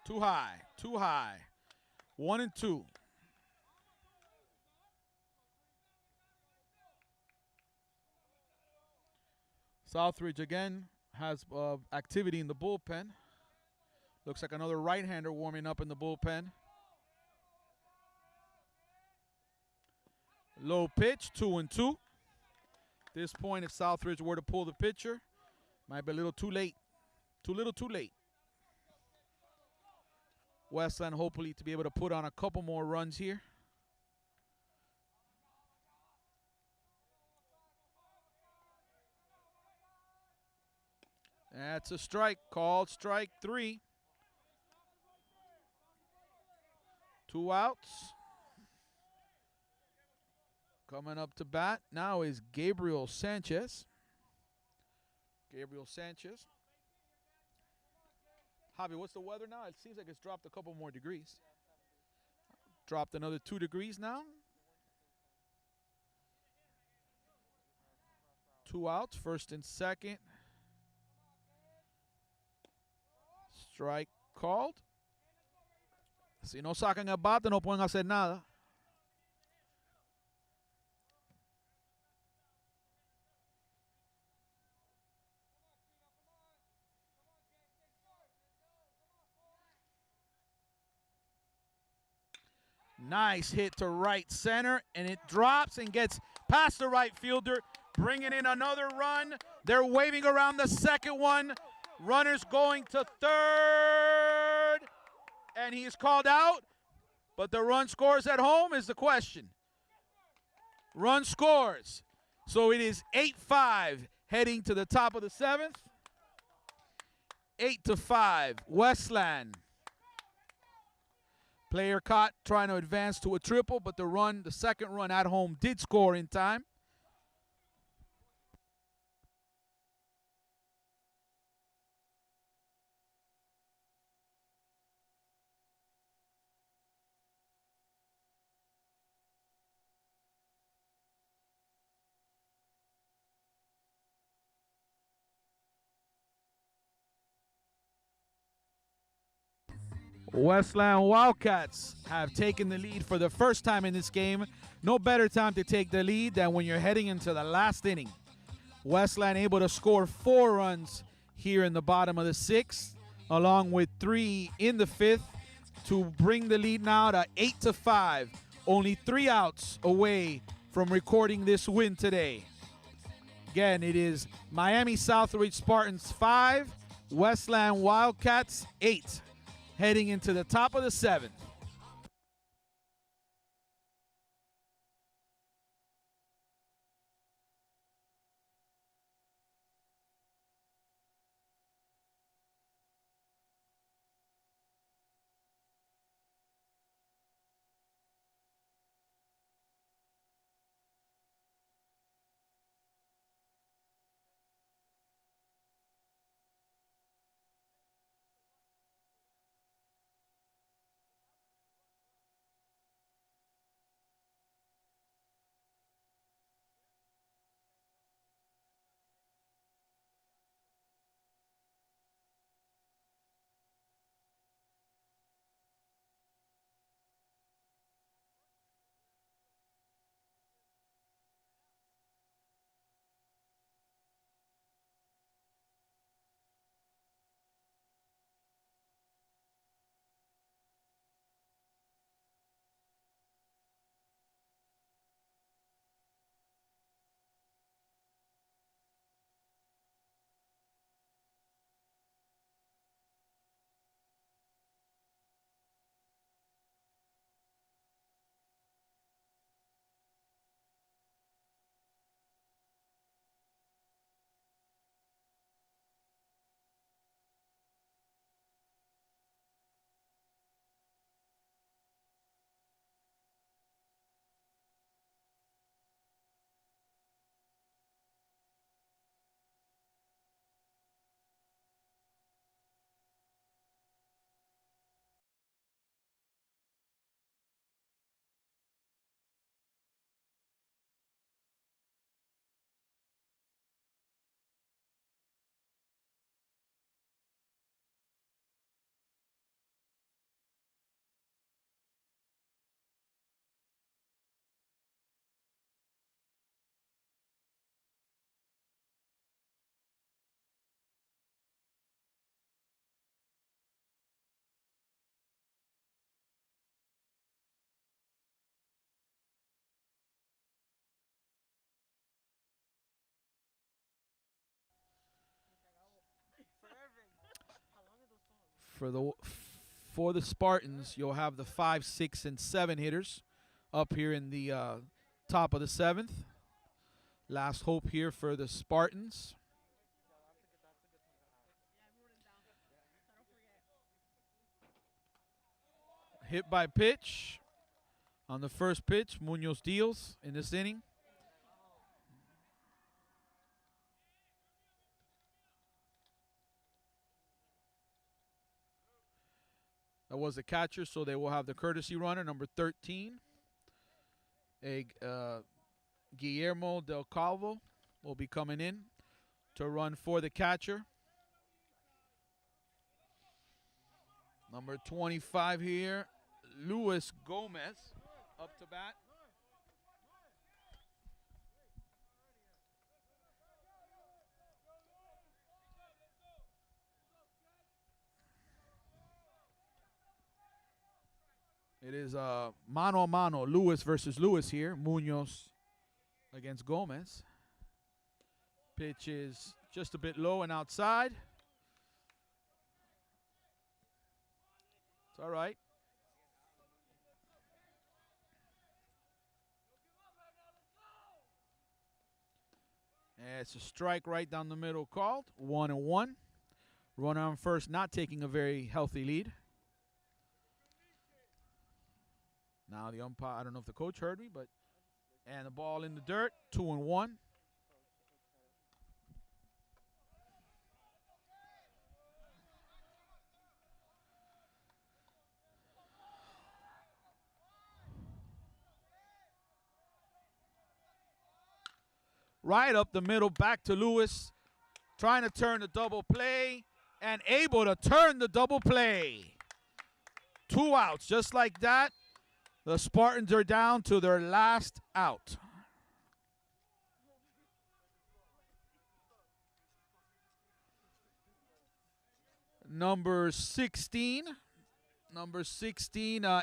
Too high, too high. 1-2. Southridge again has activity in the bullpen. Looks like another right-hander warming up in the bullpen. Low pitch, 2-2. At this point, if Southridge were to pull the pitcher, might be a little too late. Too little, too late. Westland hopefully to be able to put on a couple more runs here. That's a strike, called strike 3. 2 outs. Coming up to bat now is Gabriel Sanchez. Gabriel Sanchez. Javi, what's the weather now? It seems like it's dropped a couple more degrees. Dropped another 2 degrees now. 2 outs, first and second. Strike called. Si no sacan el bate, no pueden hacer nada. Nice hit to right center, and it drops and gets past the right fielder, bringing in another run. They're waving around the second one. Runners going to third, and he's called out, but the run scores at home is the question. Run scores. So it is 8-5 heading to the top of the 7th. 8-5, Westland. Player caught trying to advance to a triple, but the second run at home did score in time. Westland Wildcats have taken the lead for the first time in this game. No better time to take the lead than when you're heading into the last inning. Westland able to score 4 runs here in the bottom of the 6th, along with 3 in the 5th, to bring the lead now to 8-5. Only 3 outs away from recording this win today. Again, it is Miami Southridge Spartans 5, Westland Wildcats 8. Heading into the top of the 7th. For the Spartans, you'll have the 5, 6, and 7 hitters up here in the top of the 7th. Last hope here for the Spartans. Hit by pitch on the first pitch. Munoz deals in this inning. That was the catcher, so they will have the courtesy runner, number 13. Guillermo Del Calvo will be coming in to run for the catcher. Number 25 here, Luis Gomez, up to bat. It is mano a mano, Lewis versus Lewis here. Munoz against Gomez. Pitch is just a bit low and outside. It's all right. It's a strike right down the middle called. 1-1. Runner on first, not taking a very healthy lead. Now the umpire, I don't know if the coach heard me, but and the ball in the dirt, 2-1. Right up the middle, back to Lewis, trying to turn the double play and able to turn the double play. 2 outs, just like that. The Spartans are down to their last out. Number 16,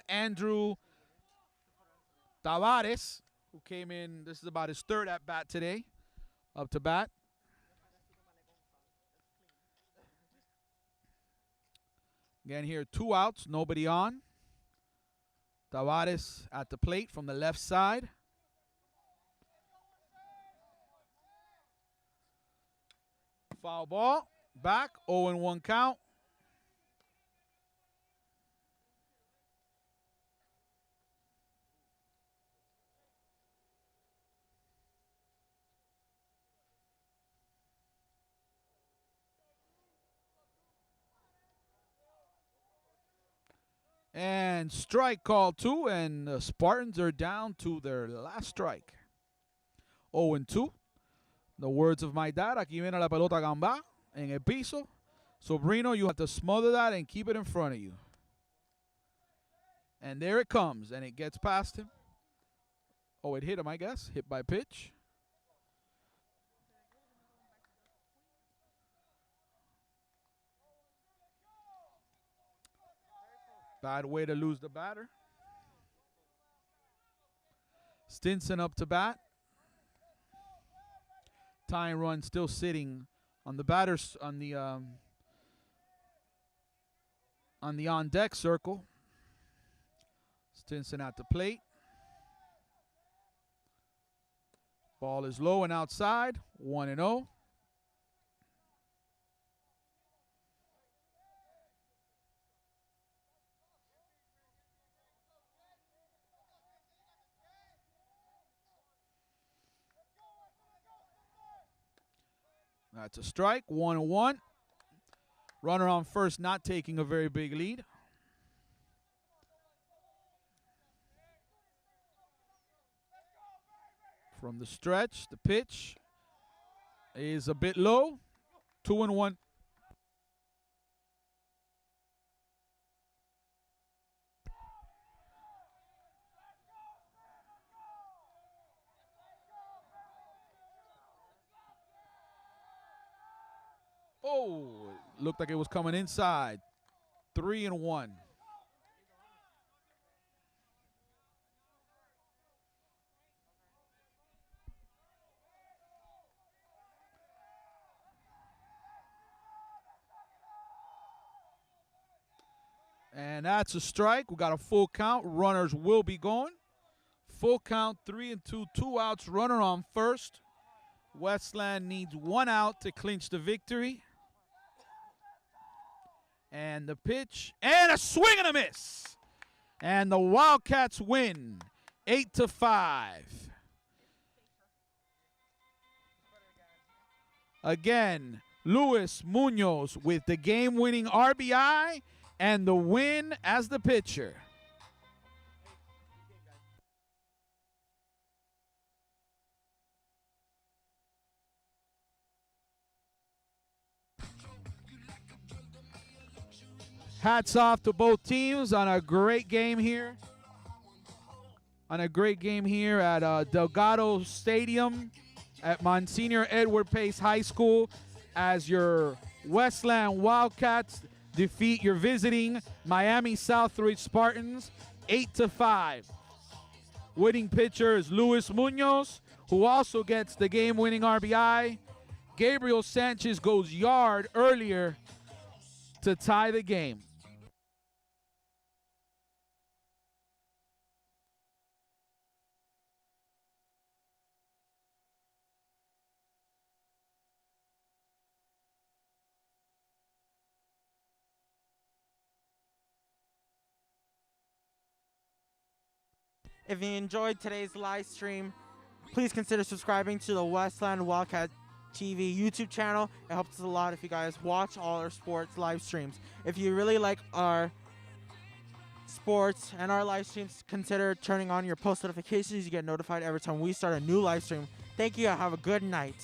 Andrew Tavares, who came in, this is about his third at-bat today, up to bat. Again here, 2 outs, nobody on. Tavares at the plate from the left side. Foul ball, back, 0-1 count. And strike call 2, and the Spartans are down to their last strike. 0-2. The words of my dad, aquí viene la pelota gamba en el piso. Sobrino, you have to smother that and keep it in front of you. And there it comes, and it gets past him. Oh, it hit him, I guess. Hit by pitch. Bad way to lose the batter. Stinson up to bat. Tying run still sitting on the batters on the on deck circle. Stinson at the plate. Ball is low and outside. 1-0. That's a strike, 1-1. Runner on first, not taking a very big lead. From the stretch, the pitch is a bit low, 2-1. Oh, it looked like it was coming inside. 3-1. And that's a strike. We got a full count. Runners will be going. Full count, 3-2, 2 outs. Runner on first. Westland needs 1 out to clinch the victory. And the pitch, and a swing and a miss. And the Wildcats win 8-5. Again, Luis Munoz with the game-winning RBI and the win as the pitcher. Hats off to both teams on a great game here. At Delgado Stadium at Monsignor Edward Pace High School as your Westland Wildcats defeat your visiting Miami Southridge Spartans 8-5. Winning pitcher is Luis Munoz, who also gets the game-winning RBI. Gabriel Sanchez goes yard earlier to tie the game. If you enjoyed today's live stream, please consider subscribing to the Westland Wildcat TV YouTube channel. It helps us a lot if you guys watch all our sports live streams. If you really like our sports and our live streams, consider turning on your post notifications. You get notified every time we start a new live stream. Thank you. Have a good night.